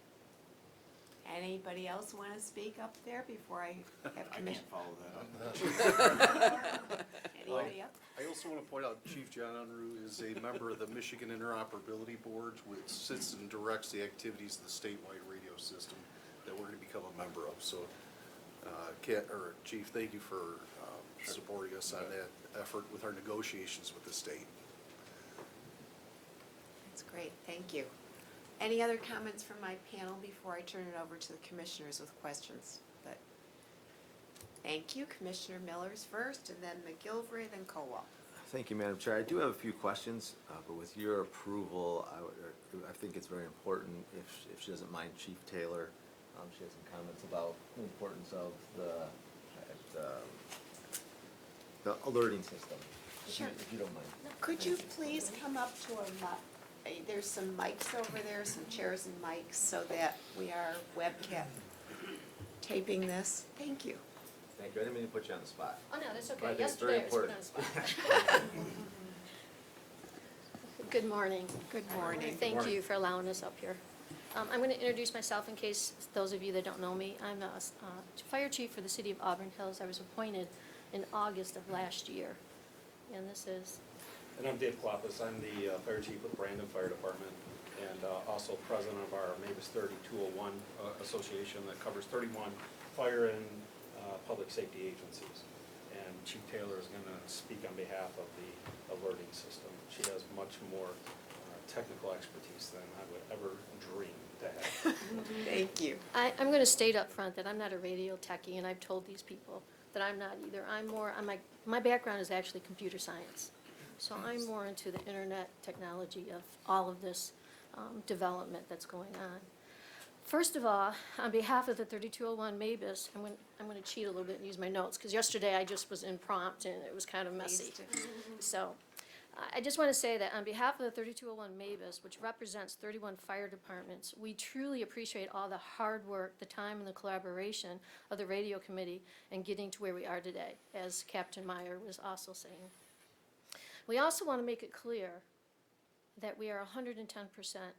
Anybody else want to speak up there before I have commission? Follow that up. Anybody else? I also want to point out Chief John Unruh is a member of the Michigan Interoperability Board, which sits and directs the activities of the statewide radio system that we're going to become a member of. So, Chief, thank you for supporting us on that effort with our negotiations with the state. That's great, thank you. Any other comments from my panel before I turn it over to the commissioners with questions? Thank you. Commissioner Miller's first, and then McGilvray, then Kowal. Thank you, Madam Chair. I do have a few questions, but with your approval, I think it's very important, if she doesn't mind, Chief Taylor, she has some comments about the importance of the alerting system. Sure. If you don't mind. Could you please come up to there's some mics over there, some chairs and mics, so that we are webcam taping this. Thank you. Thank you. I didn't mean to put you on the spot. Oh, no, that's But I okay. think it's very Yesterday I was put on the spot. Good morning. Good morning. Thank you for allowing us up here. I'm going to introduce myself in case those of you that don't know me. I'm a fire chief for the city of Auburn Hills. I was appointed in August of last year. And this is, And I'm Dave Kloppus. I'm the fire chief with Brandon Fire Department and also president of our Mavis 3201 association that covers 31 fire and public safety agencies. And Chief Taylor is going to speak on behalf of the alerting system. She has much more technical expertise than I would ever dream to have. Thank you. I'm going to state up front that I'm not a radio techie, and I've told these people that I'm not either. My background is actually computer science. So I'm more into the internet technology of all of this development that's going on. First of all, on behalf of the 3201 Mavis, I'm going to cheat a little bit and use my notes, because yesterday I just was impromptu and it was kind of messy. So I just want to say that on behalf of the 3201 Mavis, which represents 31 fire departments, we truly appreciate all the hard work, the time, and the collaboration of the radio committee in getting to where we are today, as Captain Meyer was also saying. We also want to make it clear that we are 110%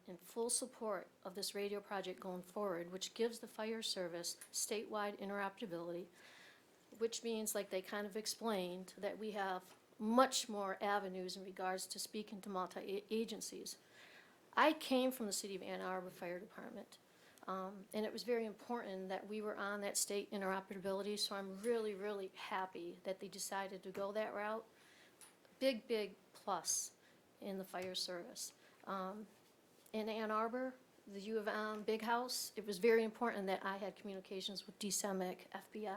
in full support of this radio project going forward, which gives the fire service statewide interoperability, which means, like they kind of explained, that we have much more avenues in regards to speaking to multi-agencies. I came from the City of Ann Arbor Fire Department, and it was very important that we were on that state interoperability, so I'm really, really happy that they decided to go that route. Big, big plus in the fire service. In Ann Arbor, the U of M Big House, it was very important that I had communications with DSEMIC, FBI,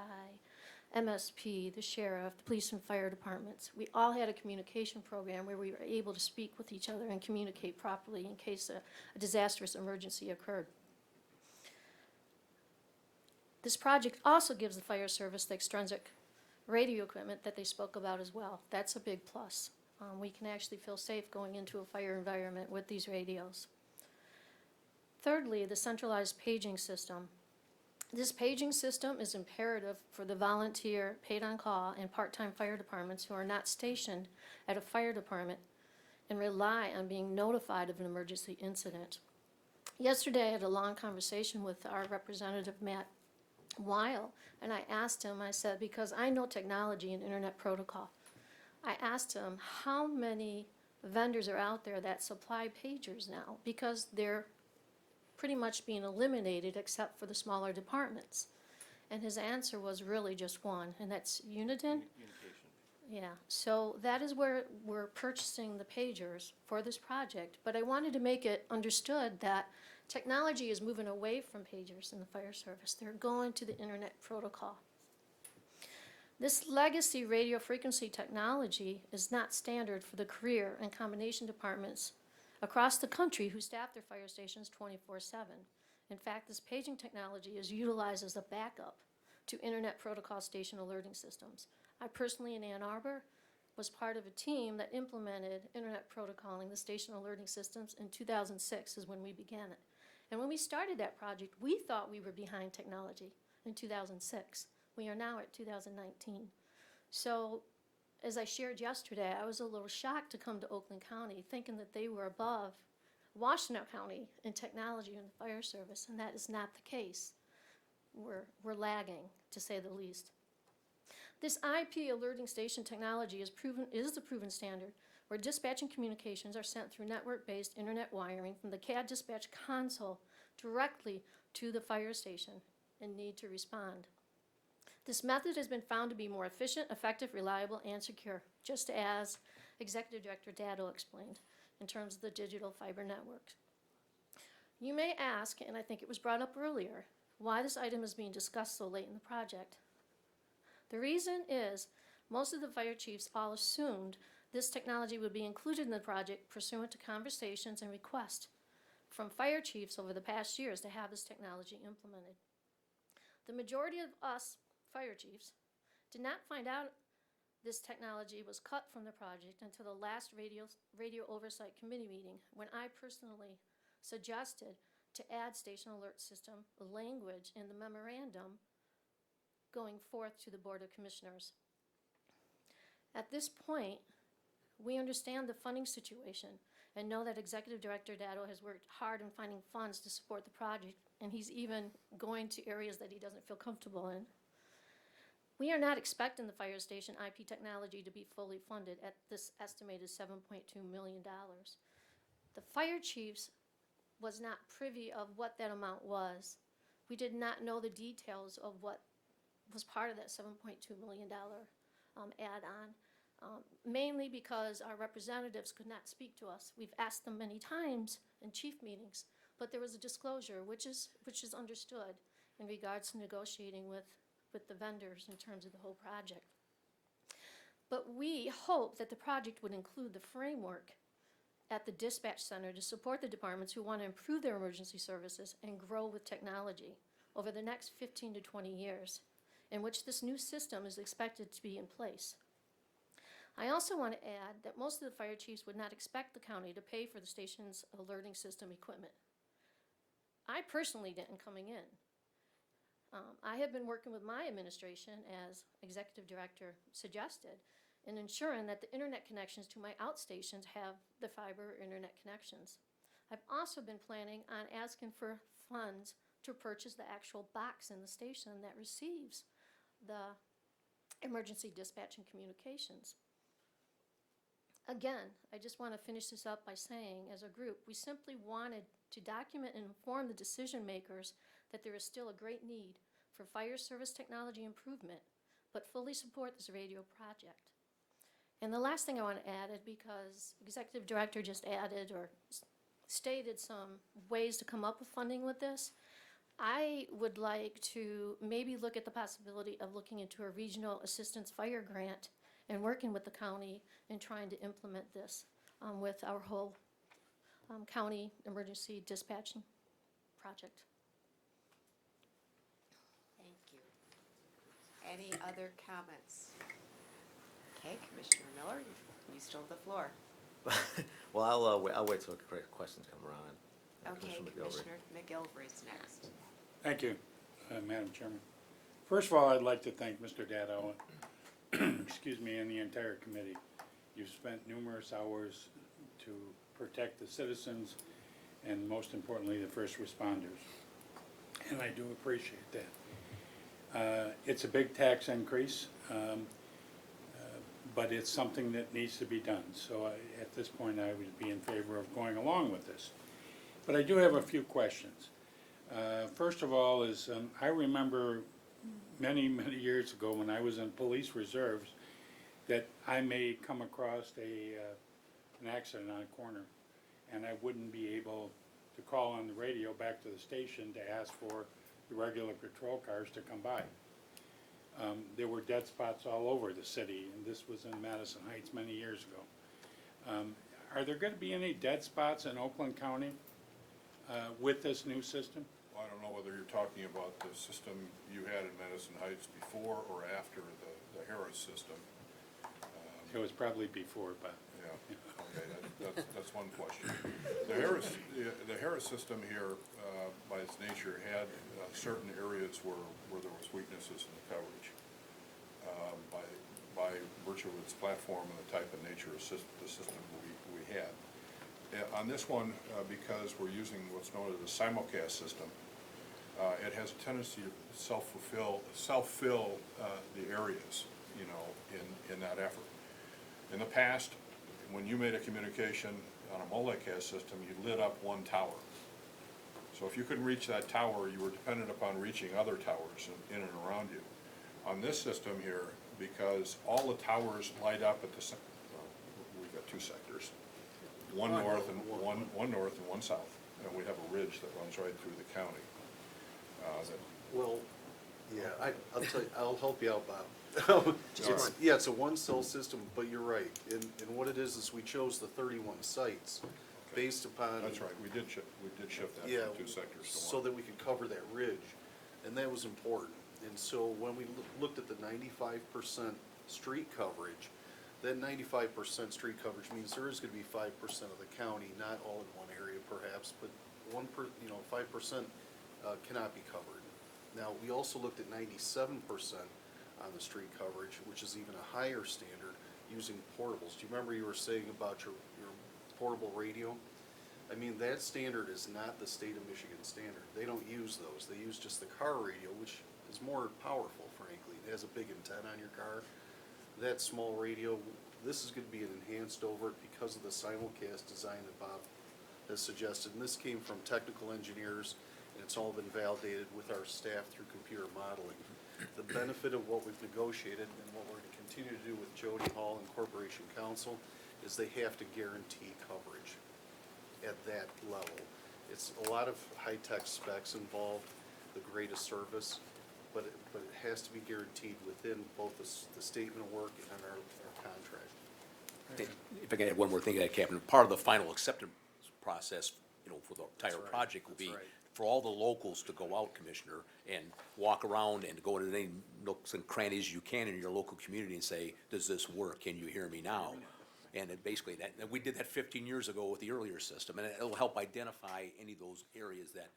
MSP, the sheriff, the police and fire departments. We all had a communication program where we were able to speak with each other and communicate properly in case a disastrous emergency occurred. This project also gives the fire service the extrinsic radio equipment that they spoke about as well. That's a big plus. We can actually feel safe going into a fire environment with these radios. Thirdly, the centralized paging system. This paging system is imperative for the volunteer, paid-on-call, and part-time fire departments who are not stationed at a fire department and rely on being notified of an emergency incident. Yesterday, I had a long conversation with our representative, Matt Weil, and I asked him, I said, because I know technology and internet protocol, I asked him how many vendors are out there that supply pagers now, because they're pretty much being eliminated except for the smaller departments. And his answer was really just one, and that's Uniden. Yeah, so that is where we're purchasing the pagers for this project, but I wanted to make it understood that technology is moving away from pagers in the fire service. They're going to the internet protocol. This legacy radio frequency technology is not standard for the career and combination departments across the country who staff their fire stations 24/7. In fact, this paging technology is utilized as a backup to Internet Protocol station alerting systems. I personally, in Ann Arbor, was part of a team that implemented Internet protocoling the station alerting systems in 2006 is when we began it. And when we started that project, we thought we were behind technology in 2006. We are now at 2019. So, as I shared yesterday, I was a little shocked to come to Oakland County thinking that they were above Washtenaw County in technology and the fire service, and that is not the case. We're lagging, to say the least. This IP alerting station technology is the proven standard, where dispatching communications are sent through network-based internet wiring from the CAD dispatch console directly to the fire station in need to respond. This method has been found to be more efficient, effective, reliable, and secure, just as Executive Director Dado explained in terms of the digital fiber network. You may ask, and I think it was brought up earlier, why this item is being discussed so late in the project. The reason is most of the fire chiefs all assumed this technology would be included in the project pursuant to conversations and requests from fire chiefs over the past years to have this technology implemented. The majority of us fire chiefs did not find out this technology was cut from the project until the last radio oversight committee meeting, when I personally suggested to add station alert system language in the memorandum going forth to the Board of Commissioners. At this point, we understand the funding situation and know that Executive Director Dado has worked hard in finding funds to support the project, and he's even going to areas that he doesn't feel comfortable in. We are not expecting the fire station IP technology to be fully funded at this estimated $7.2 million. The fire chiefs was not privy of what that amount was. We did not know the details of what was part of that $7.2 million add-on, mainly because our representatives could not speak to us. We've asked them many times in chief meetings, but there was a disclosure, which is understood in regards to negotiating with the vendors in terms of the whole project. But we hope that the project would include the framework at the dispatch center to support the departments who want to improve their emergency services and grow with technology over the next 15 to 20 years, in which this new system is expected to be in place. I also want to add that most of the fire chiefs would not expect the county to pay for the station's alerting system equipment. I personally didn't coming in. I have been working with my administration, as Executive Director suggested, in ensuring that the internet connections to my outstations have the fiber internet connections. I've also been planning on asking for funds to purchase the actual box in the station that receives the emergency dispatch and communications. Again, I just want to finish this up by saying, as a group, we simply wanted to document and inform the decision makers that there is still a great need for fire service technology improvement, but fully support this radio project. And the last thing I want to add is, because Executive Director just added or stated some ways to come up with funding with this, I would like to maybe look at the possibility of looking into a regional assistance fire grant and working with the county and trying to implement this with our whole county emergency dispatching project. Thank you. Any other comments? Okay, Commissioner Miller, you still have the floor. Well, I'll wait till questions come around. Okay, McGilvery. Commissioner McGilvery's next. Thank you, Madam Chairman. First of all, I'd like to thank Mr. Dado, excuse me, and the entire committee. You've spent numerous hours to protect the citizens and, most importantly, the first responders. And I do appreciate that. It's a big tax increase, but it's something that needs to be done. So at this point, I would be in favor of going along with this. But I do have a few questions. First of all is, I remember many, many years ago when I was in police reserves that I may come across an accident on a corner, and I wouldn't be able to call on the radio back to the station to ask for the regular patrol cars to come by. there were dead spots all over the city, and this was in Madison Heights many years ago. Are there gonna be any dead spots in Oakland County with this new system? Well, I don't know whether you're talking about the system you had in Madison Heights before or after the Harris system. It was probably before, but. Yeah, okay, that's one question. The Harris system here, by its nature, had certain areas where there was weaknesses in the coverage. By virtue of its platform and the type of nature of the system we had. On this one, because we're using what's known as a simulcast system, it has a tendency to self-fill the areas, you know, in that effort. In the past, when you made a communication on a multicast system, you lit up one tower. So if you couldn't reach that tower, you were dependent upon reaching other towers in and around you. On this system here, because all the towers light up at the, we've got two sectors, one north and one south, and we have a ridge that runs right through the county. Well, yeah, I'll tell you, I'll help you out, Bob. It's a one cell system, but you're right. And what it is we chose the 31 sites based upon. That's right, we did shift that Yeah, from two sectors to one. so that we could cover that ridge, and that was important. And so when we looked at the 95% street coverage, that 95% street coverage means there is gonna be 5% of the county, not all in one area perhaps, but 5% cannot be covered. Now, we also looked at 97% on the street coverage, which is even a higher standard, using portables. Do you remember you were saying about your portable radio? I mean, that standard is not the state of Michigan standard. They don't use those. They use just the car radio, which is more powerful, frankly. It has a big antenna on your car. That small radio, this is gonna be an enhanced over it because of the simulcast design that Bob has suggested. And this came from technical engineers, and it's all been validated with our staff through computer modeling. The benefit of what we've negotiated and what we're gonna continue to do with Jody Hall and Corporation Council is they have to guarantee coverage at that level. It's a lot of high-tech specs involved, the greatest service, but it has to be guaranteed within both the statement of work and our contract. If I can add one more thing to that, Captain, part of the final acceptance process, you know, for the entire right. project will be That's right. for all the locals to go out, Commissioner, and walk around and go into any nooks and crannies you can in your local community and say, does this work? Can you hear me now? And then basically and we did that 15 years ago with the earlier system, and it'll help identify any of those areas that,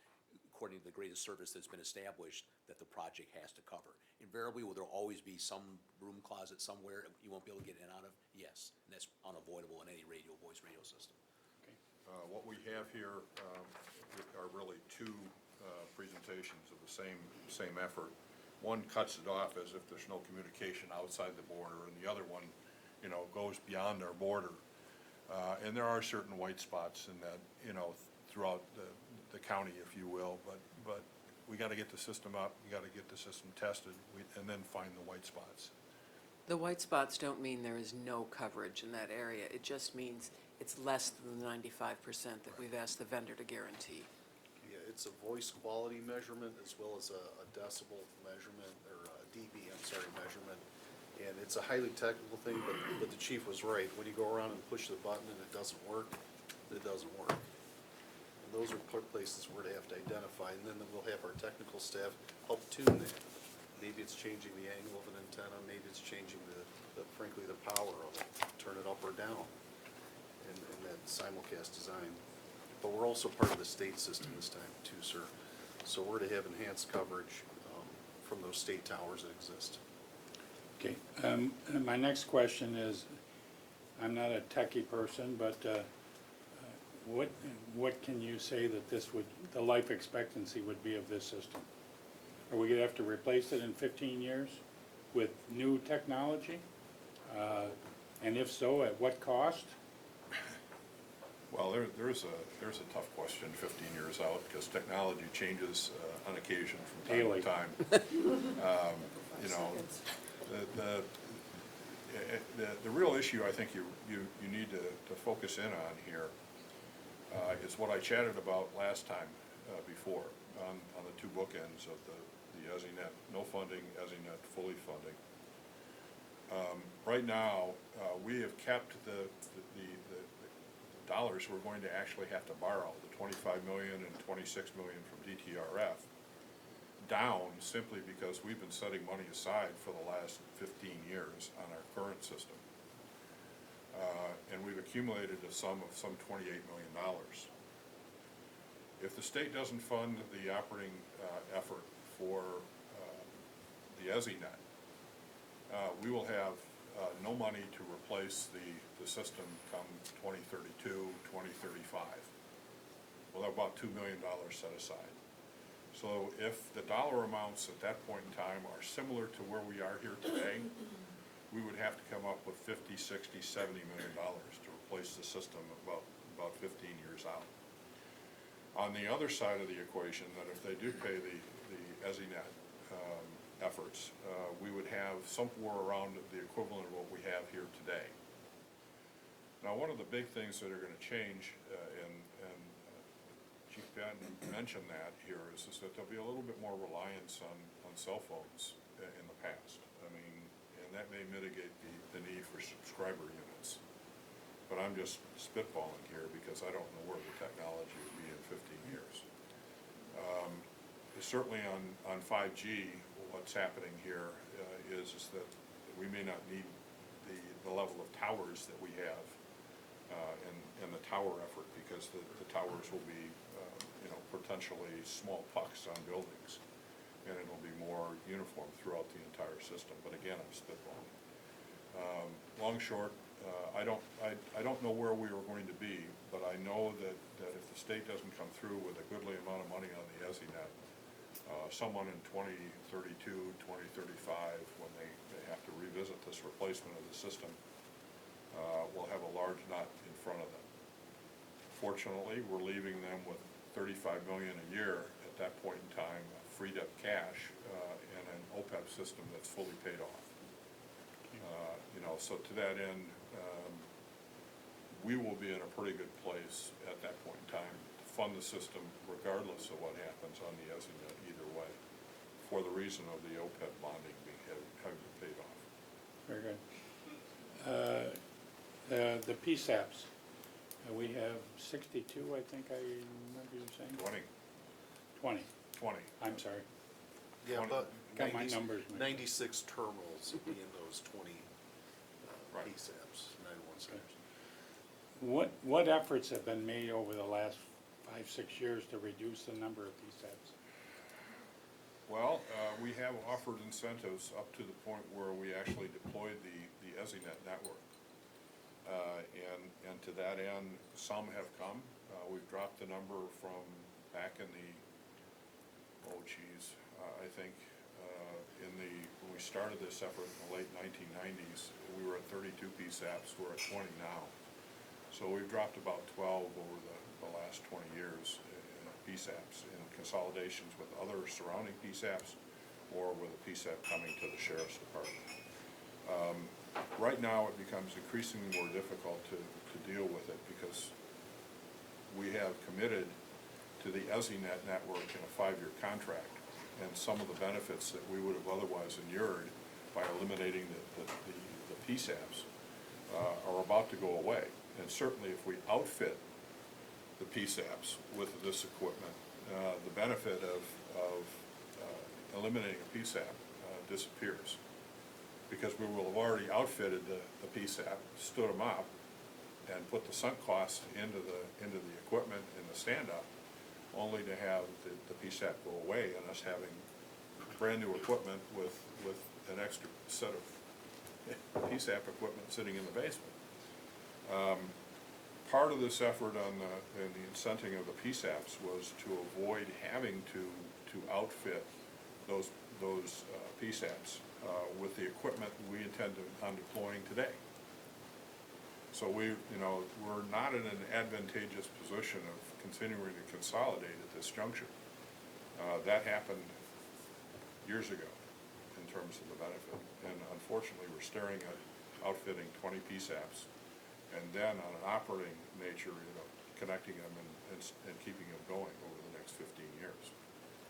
according to the greatest service that's been established, that the project has to cover. Invariably, will there always be some room closet somewhere you won't be able to get in and out of? Yes, and that's unavoidable in any voice radio system. What we have here are really two presentations of the same effort. One cuts it off as if there's no communication outside the border, and the other one, you know, goes beyond our border. And there are certain white spots in that, you know, throughout the county, if you will, but we gotta get the system up, we gotta get the system tested, and then find the white spots. The white spots don't mean there is no coverage in that area. It just means it's less than the 95% that we've asked the vendor to guarantee. Yeah, it's a voice quality measurement as well as a decibel measurement, or a dB, measurement. And it's a highly technical thing, but the chief was right. When you go around and push the button and it doesn't work, it doesn't work. And those are places where they have to identify, and then we'll have our technical staff help tune that. Maybe it's changing the angle of an antenna, maybe it's changing frankly, the power of it, turn it up or down in that simulcast design. But we're also part of the state system this time too, sir. So we're to have enhanced coverage from those state towers that exist. Okay, and my next question is, I'm not a techie person, but what can you say that the life expectancy would be of this system? Are we gonna have to replace it in 15 years with new technology? And if so, at what cost? Well, there's a tough question 15 years out, because technology changes on occasion from time Daily. to time. You know, the real issue I think you need to focus in on here is what I chatted about last time before on the two bookends of the EZNet no funding, EZNet fully funding. Right now, we have kept the dollars we're going to actually have to borrow, the 25 million and 26 million from DTRF, down simply because we've been setting money aside for the last 15 years on our current system. And we've accumulated a sum of some $28 million. If the state doesn't fund the operating effort for the EZNet, we will have no money to replace the system come 2032, 2035. We'll have about $2 million set aside. So if the dollar amounts at that point in time are similar to where we are here today, we would have to come up with $50, $60, $70 million to replace the system about 15 years out. On the other side of the equation, that if they do pay the EZNet efforts, we would have somewhere around the equivalent of what we have here today. Now, one of the big things that are going to change, and Chief Patton mentioned that here, is that there'll be a little bit more reliance on cell phones in the past. I mean, and that may mitigate the need for subscriber units. But I'm just spitballing here because I don't know where the technology will be in 15 years. Certainly on 5G, what's happening here is that we may not need the level of towers that we have in the tower effort, because the towers will be potentially small pucks on buildings, and it'll be more uniform throughout the entire system. But again, I'm spitballing. Long short, I don't know where we are going to be, but I know that if the state doesn't come through with a goodly amount of money on the EZNet, someone in 2032, 2035, when they have to revisit this replacement of the system, will have a large nut in front of them. Fortunately, we're leaving them with $35 million a year at that point in time, freed up cash, and an OPEB system that's fully paid off. So to that end, we will be in a pretty good place at that point in time to fund the system regardless of what happens on the EZNet either way, for the reason of the OPEB bonding having been paid off. Very good. The PSAPs, we have 62, I think I remember you saying? 20. 20. I'm sorry. Yeah, but Got my numbers mixed. 96 terminals will be in those 20 Right. PSAPs, 911 centers. What efforts have been made over the last 5-6 years to reduce the number of PSAPs? Well, we have offered incentives up to the point where we actually deployed the EZNet network. And to that end, some have come. We've dropped the number from back in the, I think when we started this effort in the late 1990s, we were at 32 PSAPs, we're at 20 now. So we've dropped about 12 over the last 20 years in PSAPs, in consolidations with other surrounding PSAPs, or with a PSAP coming to the Sheriff's Department. Right now, it becomes increasingly more difficult to deal with it, because we have committed to the EZNet network in a 5-year contract, and some of the benefits that we would have otherwise inured by eliminating the PSAPs are about to go away. And certainly if we outfit the PSAPs with this equipment, the benefit of eliminating a PSAP disappears, because we will have already outfitted the PSAP, stood them up, and put the sunk cost into the equipment in the stand-up, only to have the PSAP go away and us having brand-new equipment with an extra set of PSAP equipment sitting in the basement. Part of this effort in the incenting of the PSAPs was to avoid having to outfit those PSAPs with the equipment we intend on deploying today. So we're not in an advantageous position of continuing to consolidate at this juncture. That happened years ago in terms of the benefit, and unfortunately we're staring at outfitting 20 PSAPs, and then on an operating nature, connecting them and keeping them going over the next 15 years.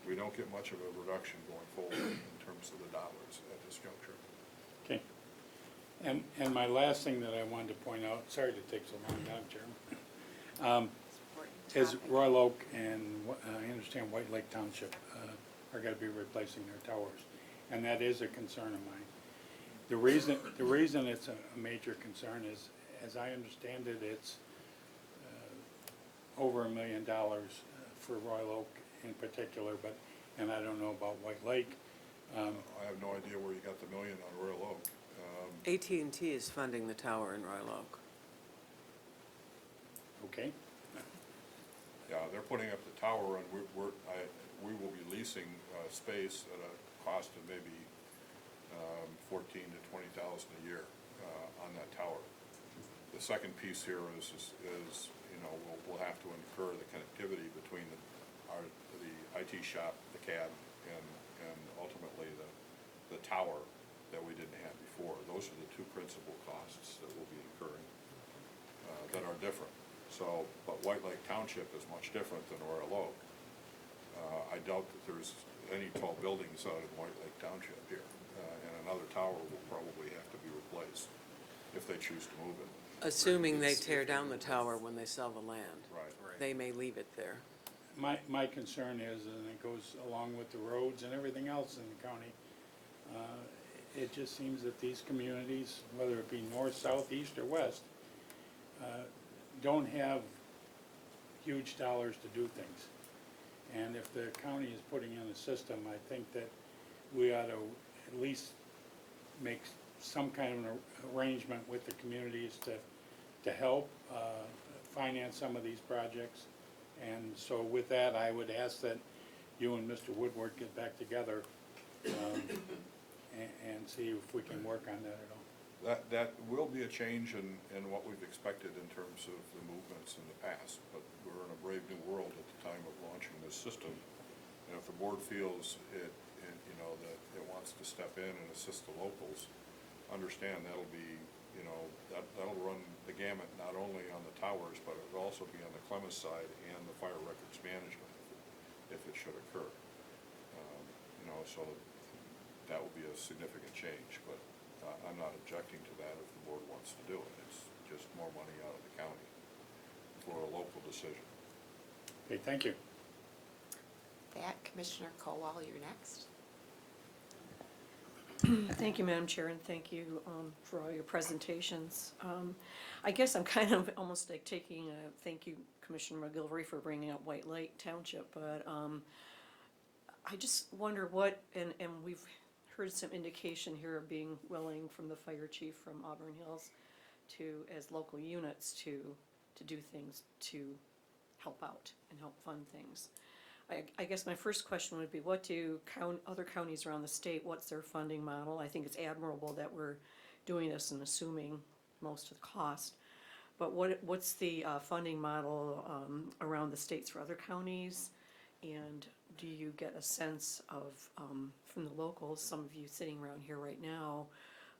We don't get much of a reduction going forward in terms of the dollars at this juncture. And my last thing that I wanted to point out, sorry to take so long, Madam Chairman, is Royal Oak and I understand White Lake Township are gonna be replacing their towers. And that is a concern of mine. The reason it's a major concern is, as I understand it, it's over $1 million for Royal Oak in particular, but, and I don't know about White Lake. I have no idea where you got the million on Royal Oak. AT&T is funding the tower in Royal Oak. Okay? Yeah, they're putting up the tower, and we will be leasing space at a cost of maybe $14,000 to $20,000 a year on that tower. The second piece here is you know, we'll have to incur the connectivity between the IT shop, the CAD, and ultimately the tower that we didn't have before. Those are the two principal costs that we'll be incurring that are different. So, but White Lake Township is much different than Royal Oak. I doubt that there's any tall buildings out in White Lake Township here, and another tower will probably have to be replaced if they choose to move it. Assuming they tear down the tower when they sell the land. Right. They may leave it there. My concern is, and it goes along with the roads and everything else in the county, it just seems that these communities, whether it be north, south, east, or west, don't have huge dollars to do things. And if the county is putting in a system, I think that we ought to at least make some kind of an arrangement with the communities to help finance some of these projects. And so with that, I would ask that you and Mr. Woodward get back together and see if we can work on that at all. That will be a change in what we've expected in terms of the movements in the past, but we're in a brave new world at the time of launching this system. And if the board feels you know, that it wants to step in and assist the locals, understand that'll be, you know, that'll run the gamut not only on the towers, but it'll also be on the Clemens side and the fire records management if it should occur. You know, so that will be a significant change, but I'm not objecting to that if the board wants to do it. It's just more money out of the county for a local decision. Okay, thank you. That, Commissioner Colwell, you're next. Thank you, Madam Chair, and thank you for all your presentations. I guess I'm kind of almost like taking a, thank you, Commissioner McGilvery, for bringing up White Lake Township, but I just wonder what, and we've heard some indication here of being willing from the fire chief from Auburn Hills to, as local units, to do things to help out and help fund things. I guess my first question would be, what do other counties around the state, what's their funding model? I think it's admirable that we're doing this and assuming most of the cost. But what's the funding model around the states for other counties? And do you get a sense of, from the locals, some of you sitting around here right now,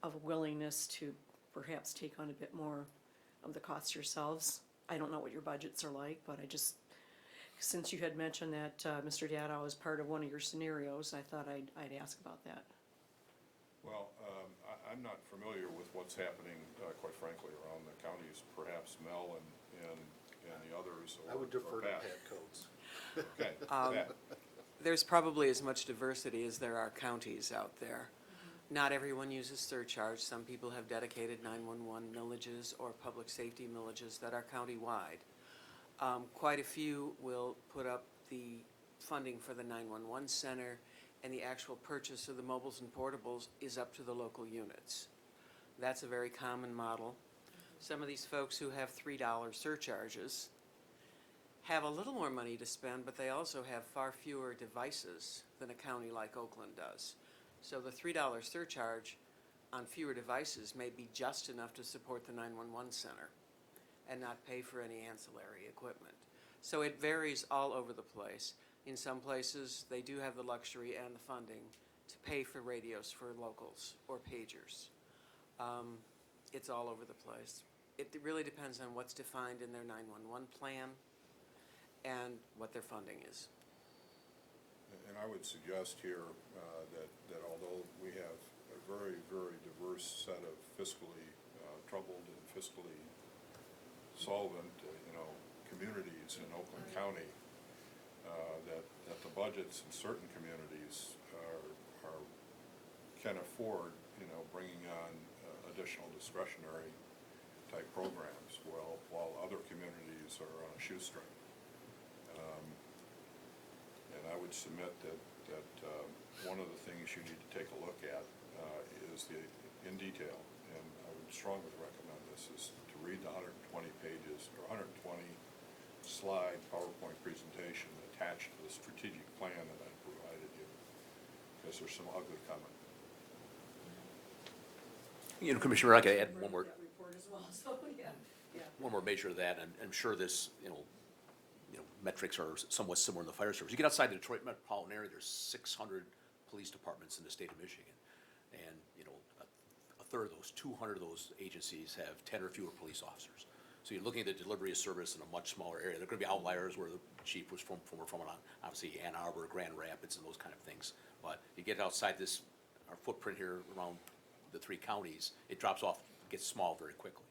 of a willingness to perhaps take on a bit more of the costs yourselves? I don't know what your budgets are like, but I just, since you had mentioned that Mr. Dado was part of one of your scenarios, I thought I'd ask about that. Well, I'm not familiar with what's happening, quite frankly, around the counties. Perhaps Mel and the others. I would defer to Pat Coates. Okay. Pat. There's probably as much diversity as there are counties out there. Not everyone uses surcharge. Some people have dedicated 911 millages or public safety millages that are countywide. Quite a few will put up the funding for the 911 center, and the actual purchase of the mobiles and portables is up to the local units. That's a very common model. Some of these folks who have $3 surcharges have a little more money to spend, but they also have far fewer devices than a county like Oakland does. So the $3 surcharge on fewer devices may be just enough to support the 911 center and not pay for any ancillary equipment. So it varies all over the place. In some places, they do have the luxury and the funding to pay for radios for locals or pagers. It's all over the place. It really depends on what's defined in their 911 plan and what their funding is. And I would suggest here that although we have a very, very diverse set of fiscally troubled and fiscally solvent, communities in Oakland County, that the budgets in certain communities can afford, bringing on additional discretionary type programs, while other communities are on a shoestring. And I would submit that one of the things you need to take a look at is in detail, and I would strongly recommend this, is to read the 120 pages or 120 slide PowerPoint presentation attached to the strategic plan that I provided you, because there's some ugly coming. Commissioner, I could add one more. That report as well, so, yeah. One more measure of that, and I'm sure this, metrics are somewhat similar in the fire service. You get outside the Detroit metropolitan area, there's 600 police departments in the state of Michigan. And, a third of those, 200 of those agencies have 10 or fewer police officers. So you're looking at the delivery of service in a much smaller area. There are gonna be outliers where the chief was from obviously Ann Arbor, Grand Rapids, and those kind of things. But you get outside our footprint here around the 3 counties, it drops off, gets small very quickly.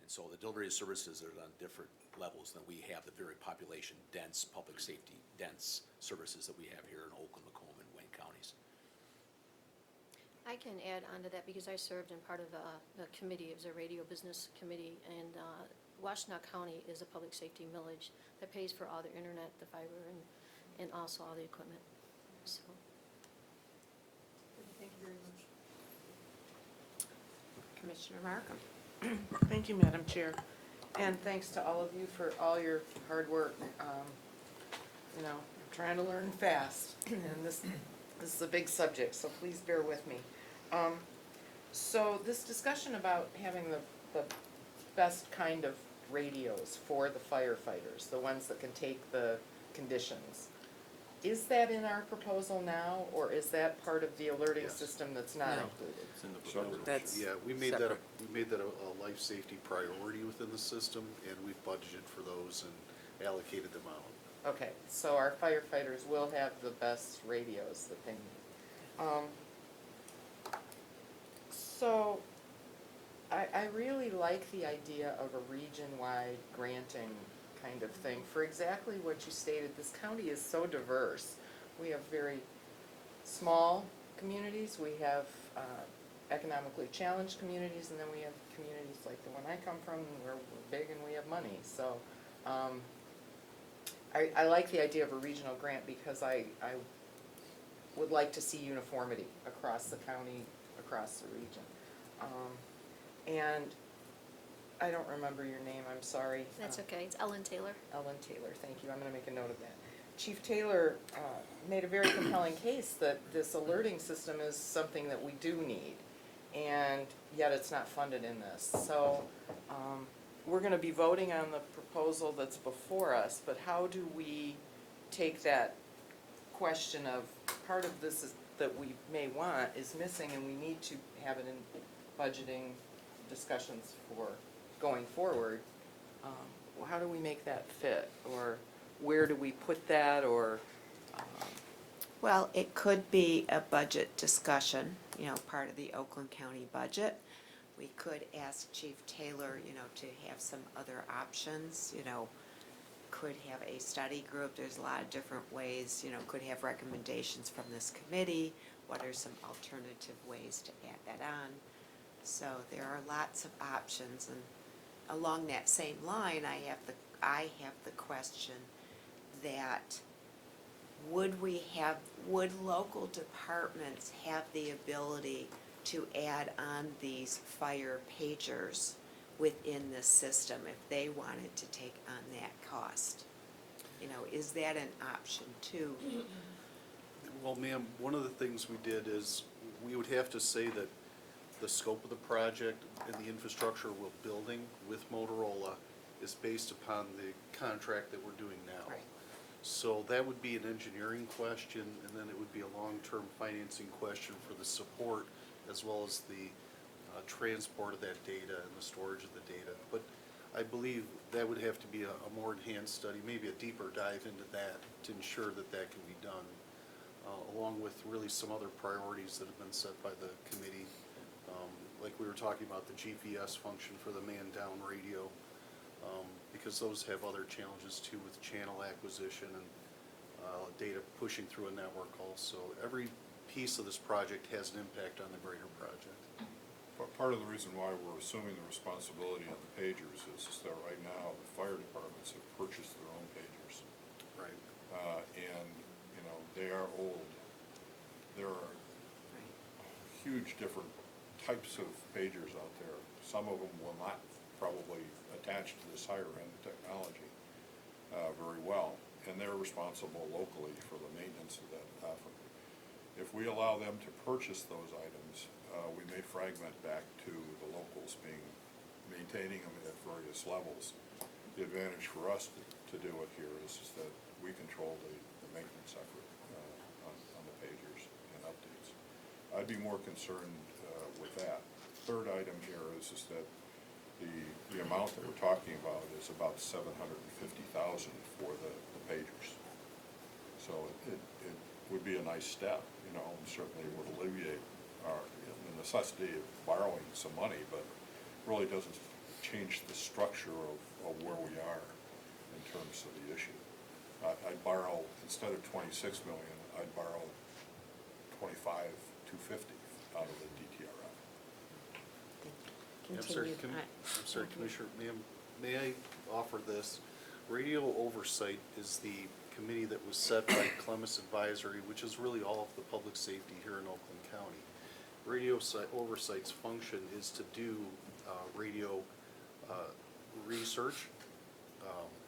And so the delivery of services are on different levels than we have the very population dense, public safety dense services that we have here in Oakland, Macomb, and Wayne counties. I can add on to that because I served in part of the committee, it was a radio business committee, and Washtenaw County is a public safety millage that pays for all the internet, the fiber, and also all the equipment, so. Thank you very much. Commissioner Markham. Thank you, Madam Chair. And thanks to all of you for all your hard work. I'm trying to learn fast, and this is a big subject, so please bear with me. So this discussion about having the best kind of radios for the firefighters, the ones that can take the conditions, is that in our proposal now, or is that part of the alerting Yes. system that's not No. included? It's in the So, proposal. That's yeah, we made separate. that a life safety priority within the system, and we've budgeted for those and allocated them out. Okay, so our firefighters will have the best radios that they need. So, I really like the idea of a region-wide granting kind of thing for exactly what you stated. This county is so diverse. We have very small communities, we have economically challenged communities, and then we have communities like the one I come from where we're big and we have money. So, I like the idea of a regional grant because I would like to see uniformity across the county, across the region. And I don't remember your name, I'm sorry. That's okay, it's Ellen Taylor. Ellen Taylor, thank you, I'm gonna make a note of that. Chief Taylor made a very compelling case that this alerting system is something that we do need, and yet it's not funded in this. So, we're gonna be voting on the proposal that's before us, but how do we take that question of, part of this is, that we may want is missing, and we need to have it in budgeting discussions for going forward. How do we make that fit, or where do we put that, or? Well, it could be a budget discussion, part of the Oakland County budget. We could ask Chief Taylor, to have some other options, could have a study group, there's a lot of different ways, could have recommendations from this committee, what are some alternative ways to add that on. So there are lots of options, and along that same line, I have the question that would local departments have the ability to add on these fire pagers within the system if they wanted to take on that cost? Is that an option too? Well, ma'am, one of the things we did is, we would have to say that the scope of the project and the infrastructure we're building with Motorola is based upon the contract that we're doing now. Right. So that would be an engineering question, and then it would be a long-term financing question for the support, as well as the transport of that data and the storage of the data. But I believe that would have to be a more enhanced study, maybe a deeper dive into that, to ensure that that can be done, along with really some other priorities that have been set by the committee Like we were talking about the GPS function for the man-down radio, because those have other challenges too with channel acquisition and data pushing through a network also. Every piece of this project has an impact on the greater project. Part of the reason why we're assuming the responsibility on the pagers is that right now, the fire departments have purchased their own pagers. Right. And, you know, they are old. There are huge different types of pagers out there. Some of them will not probably attach to this higher end technology very well, and they're responsible locally for the maintenance of that often. If we allow them to purchase those items, we may fragment back to the locals maintaining them at various levels. The advantage for us to do it here is that we control the maintenance effort on the pagers and updates. I'd be more concerned with that. Third item here is that the amount that we're talking about is about $750,000 for the pagers. So it would be a nice step, you know, and certainly would alleviate the necessity of borrowing some money, but really doesn't change the structure of where we are in terms of the issue. I'd borrow, instead of 26 million, I'd borrow 25,250 out of the DTRF. I'm sorry, Commissioner, may I offer this? Radio oversight is the committee that was set by Clemens Advisory, which is really all of the public safety here in Oakland County. Radio oversight's function is to do radio research,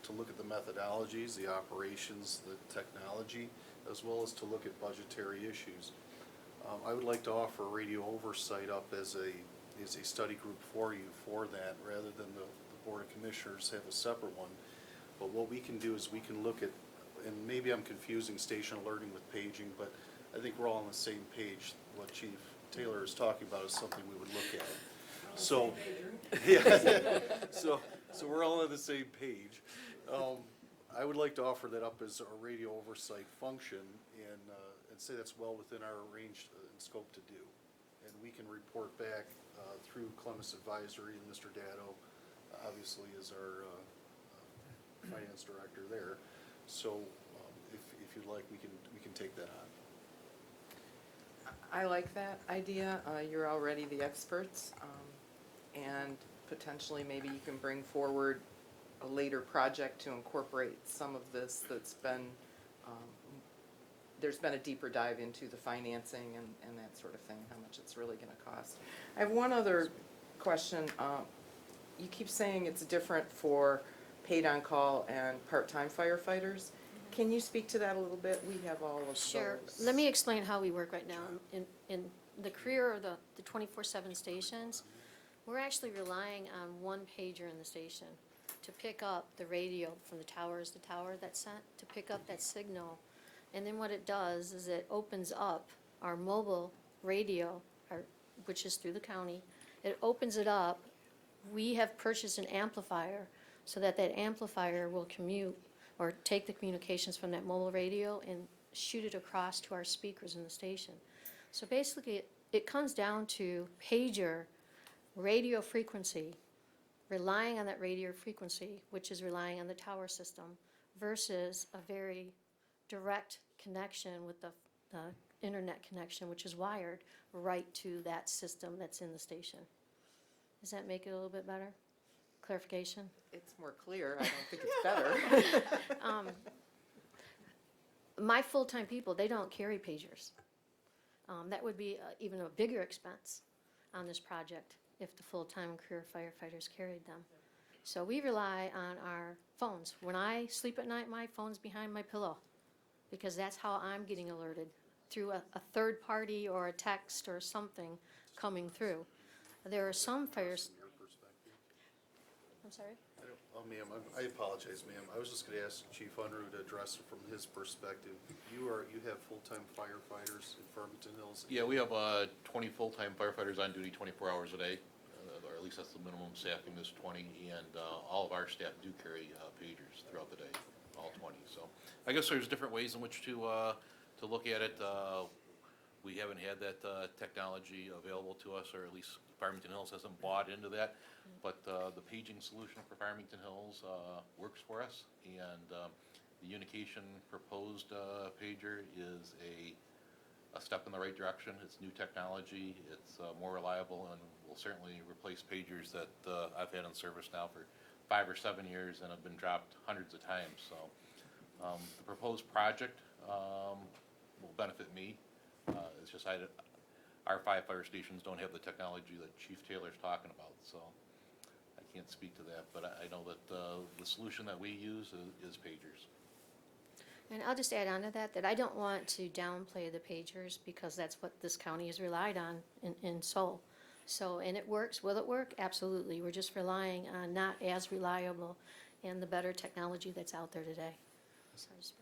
to look at the methodologies, the operations, the technology, as well as to look at budgetary issues. I would like to offer radio oversight up as a study group for you for that, rather than the Board of Commissioners have a separate one. But what we can do is we can look at, and maybe I'm confusing station alerting with paging, but I think we're all on the same page. What Chief Taylor is talking about is something we would look at. So, yeah, so we're all on the same page. I would like to offer that up as a radio oversight function, and say that's well within our range and scope to do. And we can report back through Clemens Advisory, and Mr. Dado obviously is our finance director there. So if you'd like, we can take that on. I like that idea. You're already the experts, and potentially maybe you can bring forward a later project to incorporate some of this that's been, there's been a deeper dive into the financing and that sort of thing, how much it's really gonna cost. I have one other question. You keep saying it's different for paid on call and part-time firefighters. Can you speak to that a little bit? We have all of those. Sure. Let me explain how we work right now. In the career of the 24/7 stations, we're actually relying on one pager in the station to pick up the radio from the tower that's sent, to pick up that signal. And then what it does is it opens up our mobile radio, which is through the county. It opens it up. We have purchased an amplifier so that amplifier will commute or take the communications from that mobile radio and shoot it across to our speakers in the station. So basically, it comes down to pager radio frequency, relying on that radio frequency, which is relying on the tower system, versus a very direct connection with the internet connection, which is wired right to that system that's in the station. Does that make it a little bit better? Clarification? It's more clear. I don't think it's better. My full-time people, they don't carry pagers. That would be even a bigger expense on this project if the full-time career firefighters carried them. So we rely on our phones. When I sleep at night, my phone's behind my pillow, because that's how I'm getting alerted, through a third party or a text or something coming through. There are some fires. I'm sorry? Ma'am, I apologize, ma'am. I was just gonna ask Chief Unruh to address it from his perspective. You have full-time firefighters in Farmington Hills? Yeah, we have 20 full-time firefighters on duty 24 hours a day, or at least that's the minimum staffing is 20, and all of our staff do carry pagers throughout the day, all 20. So I guess there's different ways in which to look at it. We haven't had that technology available to us, or at least Farmington Hills hasn't bought into that. But the paging solution for Farmington Hills works for us, and the Unication proposed pager is a step in the right direction. It's new technology, it's more reliable, and will certainly replace pagers that I've had in service now for 5 or 7 years and have been dropped hundreds of times. So the proposed project will benefit me. It's just our 5 fire stations don't have the technology that Chief Taylor's talking about, so I can't speak to that. But I know that the solution that we use is pagers. And I'll just add on to that, that I don't want to downplay the pagers, because that's what this county has relied on in Seoul. So, and it works. Will it work? Absolutely. We're just relying on not as reliable and the better technology that's out there today. So I just-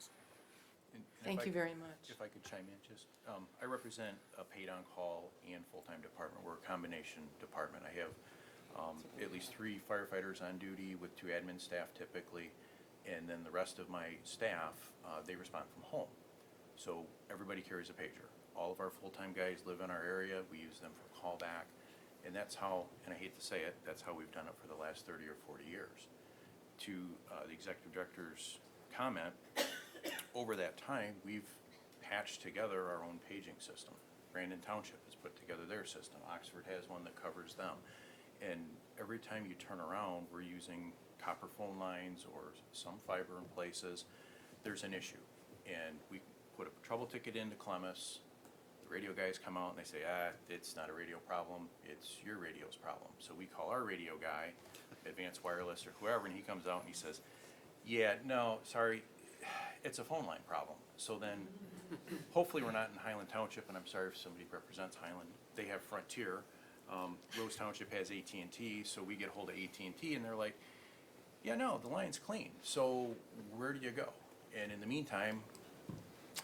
And if Thank I you could- very much. If I could chime in, just, I represent a paid-on-call and full-time department. We're a combination department. I have at least 3 firefighters on duty with 2 admin staff typically, and then the rest of my staff, they respond from home. So everybody carries a pager. All of our full-time guys live in our area. We use them for callback, and that's how, and I hate to say it, that's how we've done it for the last 30 or 40 years. To the executive director's comment, over that time, we've patched together our own paging system. Brandon Township has put together their system. Oxford has one that covers them. And every time you turn around, we're using copper phone lines or some fiber in places. There's an issue. And we put a trouble ticket into Clemis. The radio guys come out and they say, it's not a radio problem, it's your radio's problem. So we call our radio guy, Advanced Wireless or whoever, and he comes out and he says, yeah, no, sorry, it's a phone line problem. So then, hopefully we're not in Highland Township, and I'm sorry if somebody represents Highland. They have Frontier. Rose Township has AT&T, so we get hold of AT&T, and they're like, yeah, no, the line's clean. So where do you go? And in the meantime,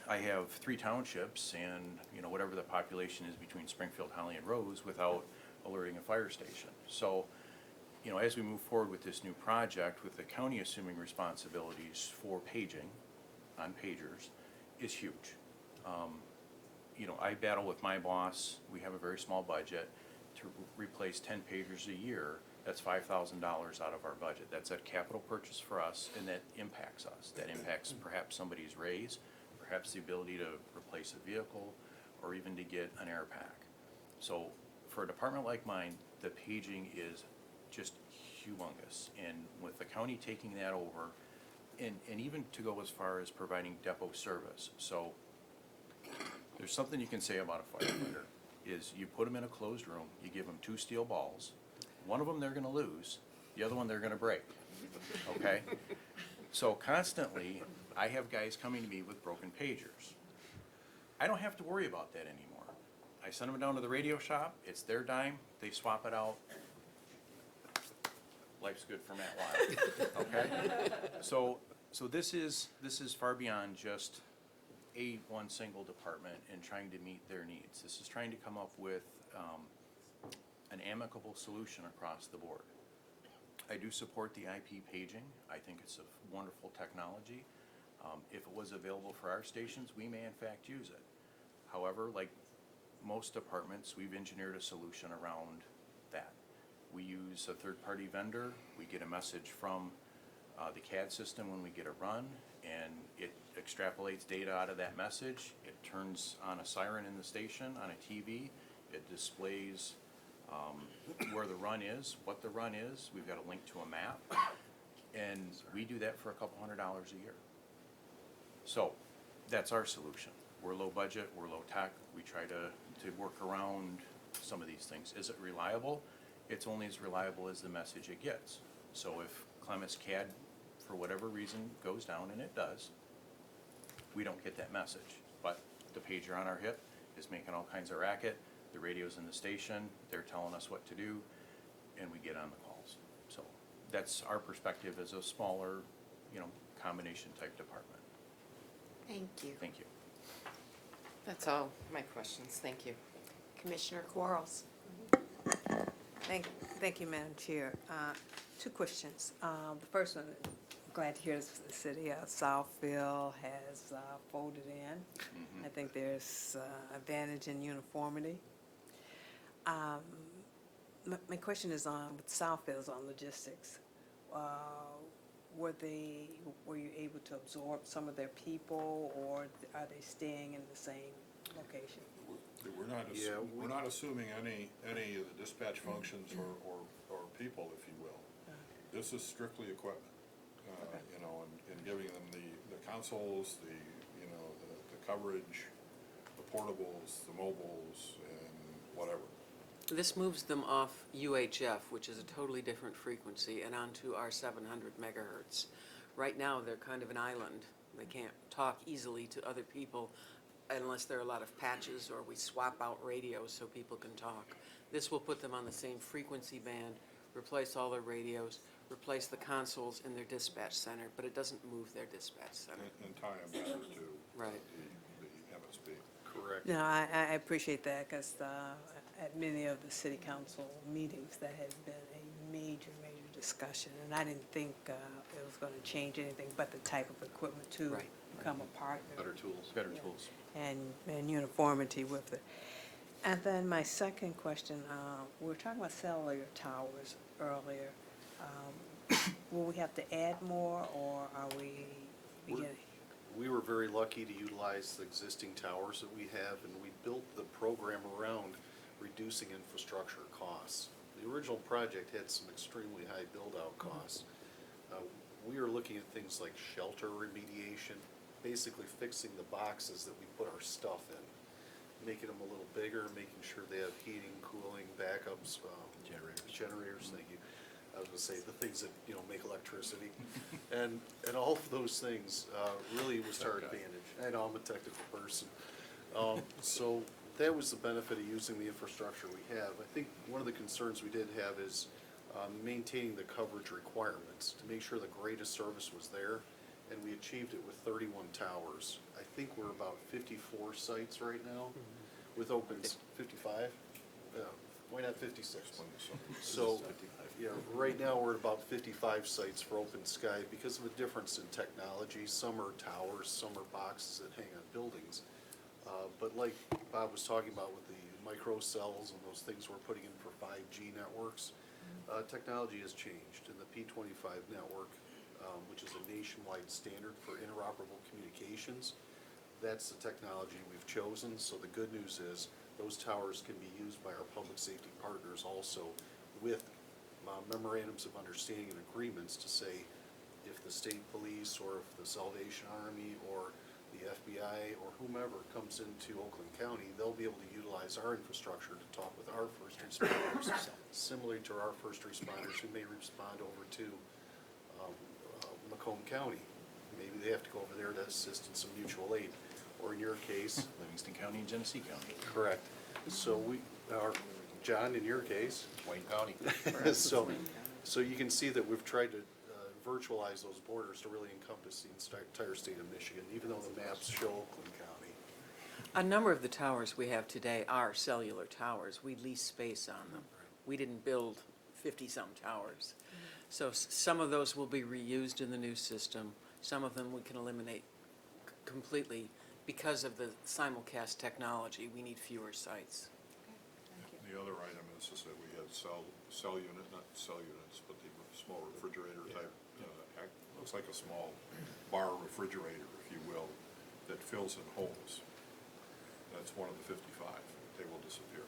I have 3 townships, and whatever the population is between Springfield, Holly, and Rose, without alerting a fire station. So, as we move forward with this new project, with the county assuming responsibilities for paging on pagers, is huge. I battle with my boss. We have a very small budget. To replace 10 pagers a year, that's $5,000 out of our budget. That's a capital purchase for us, and that impacts us. That impacts perhaps somebody's raise, perhaps the ability to replace a vehicle, or even to get an air pack. So for a department like mine, the paging is just humongous. And with the county taking that over, and even to go as far as providing depot service. So there's something you can say about a firefighter, is you put them in a closed room, you give them 2 steel balls. One of them they're gonna lose, the other one they're gonna break, okay? So constantly, I have guys coming to me with broken pagers. I don't have to worry about that anymore. I send them down to the radio shop, it's their dime, they swap it out. Life's good for Matt Weil, okay? So this is far beyond just one single department and trying to meet their needs. This is trying to come up with an amicable solution across the board. I do support the IP paging. I think it's a wonderful technology. If it was available for our stations, we may in fact use it. However, like most departments, we've engineered a solution around that. We use a third-party vendor. We get a message from the CAD system when we get a run, and it extrapolates data out of that message. It turns on a siren in the station, on a TV. It displays where the run is, what the run is. We've got a link to a map, and we do that for a couple $100 a year. So that's our solution. We're low budget, we're low tech. We try to work around some of these things. Is it reliable? It's only as reliable as the message it gets. So if Clemis CAD, for whatever reason, goes down, and it does, we don't get that message. But the pager on our hip is making all kinds of racket. The radio's in the station, they're telling us what to do, and we get on the calls. So that's our perspective as a smaller, combination type department. Thank you. Thank you. That's all my questions. Thank you. Commissioner Quarles. Thank you, Madam Chair. 2 questions. The first one, glad to hear the city of Southfield has folded in. I think there's advantage in uniformity. My question is on, with Southfield, is on logistics. Were you able to absorb some of their people, or are they staying in the same location? We're not assuming any of the dispatch functions or people, if you will. This is strictly equipment, you know, and giving them the consoles, the coverage, the portables, the mobiles, and whatever. This moves them off UHF, which is a totally different frequency, and onto our 700 megahertz. Right now, they're kind of an island. They can't talk easily to other people unless there are a lot of patches or we swap out radios so people can talk. This will put them on the same frequency band, replace all their radios, replace the consoles in their dispatch center, but it doesn't move their dispatch center. And tie them better to Right. the MSP. Correct. No, I appreciate that, because at many of the city council meetings, that has been a major discussion, and I didn't think it was going to change anything but the type of equipment to Right. become a part of Better tools. Better tools. and uniformity with it. And then my second question, we were talking about cellular towers earlier. Will we have to add more, or are we beginning? We were very lucky to utilize the existing towers that we have, and we built the program around reducing infrastructure costs. The original project had some extremely high build-out costs. We are looking at things like shelter remediation, basically fixing the boxes that we put our stuff in, making them a little bigger, making sure they have heating, cooling, backups, generators, thank you. I was gonna say, the things that, you know, make electricity. And all of those things, really was to our advantage. I know I'm a technical person. So that was the benefit of using the infrastructure we have. I think one of the concerns we did have is maintaining the coverage requirements to make sure the greatest service was there. And we achieved it with 31 towers. I think we're about 54 sites right now with open, 55? Yeah, why not 56? So, yeah, right now we're at about 55 sites for Open Sky because of a difference in technology. Some are towers, some are boxes that hang on buildings. But like Bob was talking about with the micro cells and those things we're putting in for 5G networks, technology has changed. And the P25 network, which is a nationwide standard for interoperable communications, that's the technology we've chosen. So the good news is those towers can be used by our public safety partners also with memorandums of understanding and agreements to say if the state police or if the Salvation Army or the FBI or whomever comes into Oakland County, they'll be able to utilize our infrastructure to talk with our first responders, similar to our first responders who may respond over to Macomb County. Maybe they have to go over there to assist in some mutual aid, or in your case. Livingston County and Genesee County. Correct. So John, in your case. Wayne County. So you can see that we've tried to virtualize those borders to really encompass the entire state of Michigan, even though the maps show Oakland County. A number of the towers we have today are cellular towers. We lease space on them. We didn't build 50-some towers. So some of those will be reused in the new system. Some of them we can eliminate completely because of the simulcast technology. We need fewer sites. The other item is that we had cell unit, not cell units, but the small refrigerator type, looks like a small bar refrigerator, if you will, that fills in holes. That's one of the 55. They will disappear.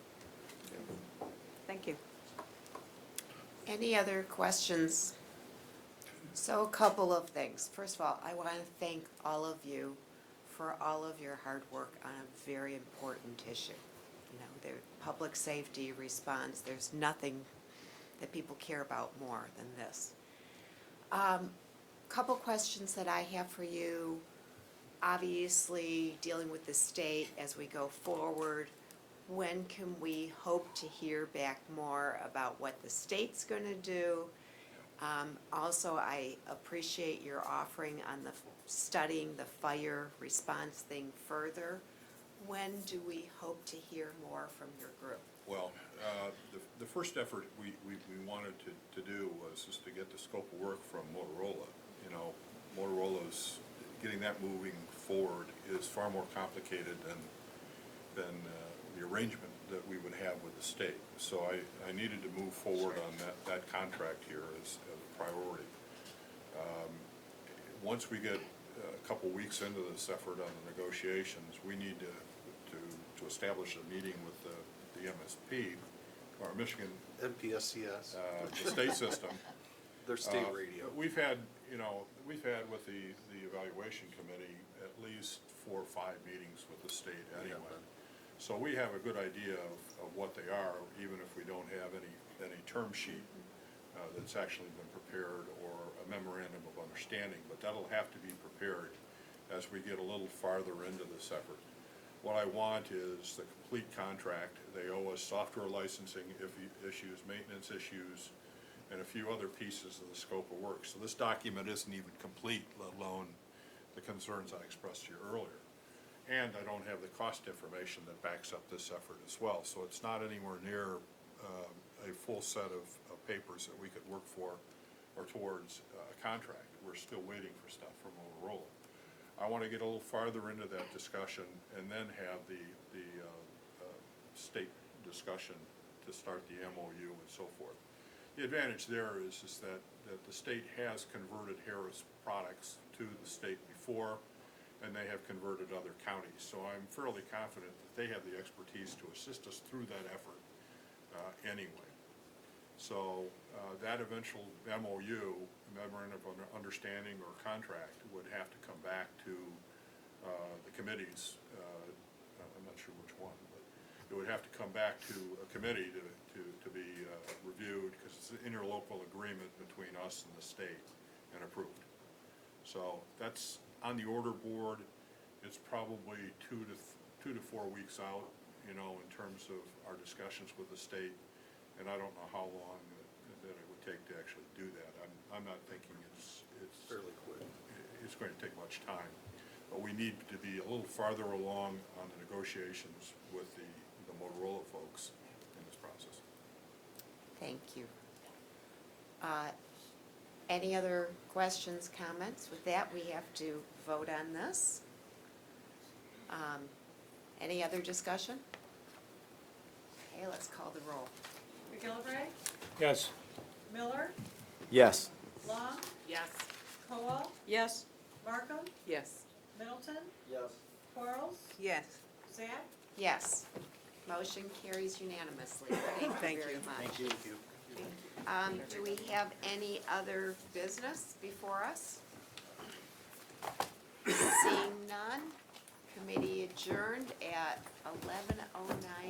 Thank you. Any other questions? So a couple of things. First of all, I want to thank all of you for all of your hard work on a very important issue. You know, the public safety response, there's nothing that people care about more than this. Couple questions that I have for you. Obviously, dealing with the state as we go forward, when can we hope to hear back more about what the state's going to do? Also, I appreciate your offering on the studying the fire response thing further. When do we hope to hear more from your group? Well, the first effort we wanted to do was just to get the scope of work from Motorola you know, Motorola's, getting that moving forward is far more complicated than the arrangement that we would have with the state. So I needed to move forward on that contract here as a priority. Once we get a couple weeks into this effort on the negotiations, we need to establish a meeting with the MSP, or Michigan, MPSCS, the state system. their state radio. We've had with the evaluation committee at least 4 or 5 meetings with the state anyway. So we have a good idea of what they are, even if we don't have any term sheet that's actually been prepared or a memorandum of understanding, but that'll have to be prepared as we get a little farther into this effort. What I want is the complete contract. They owe us software licensing issues, maintenance issues, and a few other pieces of the scope of work. So this document isn't even complete, let alone the concerns I expressed to you earlier. And I don't have the cost information that backs up this effort as well. So it's not anywhere near a full set of papers that we could work for or towards a contract. We're still waiting for stuff from Motorola. I want to get a little farther into that discussion and then have the state discussion to start the MOU and so forth. The advantage there is that the state has converted Harris products to the state before, and they have converted other counties. So I'm fairly confident that they have the expertise to assist us through that effort anyway. So that eventual MOU, Memorandum of Understanding or contract, would have to come back to the committees. I'm not sure which one, but it would have to come back to a committee to be reviewed, because it's an interlocal agreement between us and the state and approved. So that's on the order board. It's probably 2 to 4 weeks out, you know, in terms of our discussions with the state. And I don't know how long that it would take to actually do that. I'm not thinking it's Fairly quick. It's going to take much time. But we need to be a little farther along on the negotiations with the Motorola folks in this process. Thank you. Any other questions, comments? With that, we have to vote on this. Any other discussion? Okay, let's call the roll. McGillivray? Yes. Miller? Yes. Long? Yes. Cole? Yes. Markham? Yes. Middleton? Yes. Quarles? Yes. Zach? Yes. Motion carries unanimously. Thank you very much. Thank you. Do we have any other business before us? Seeing none, committee adjourned at 11:09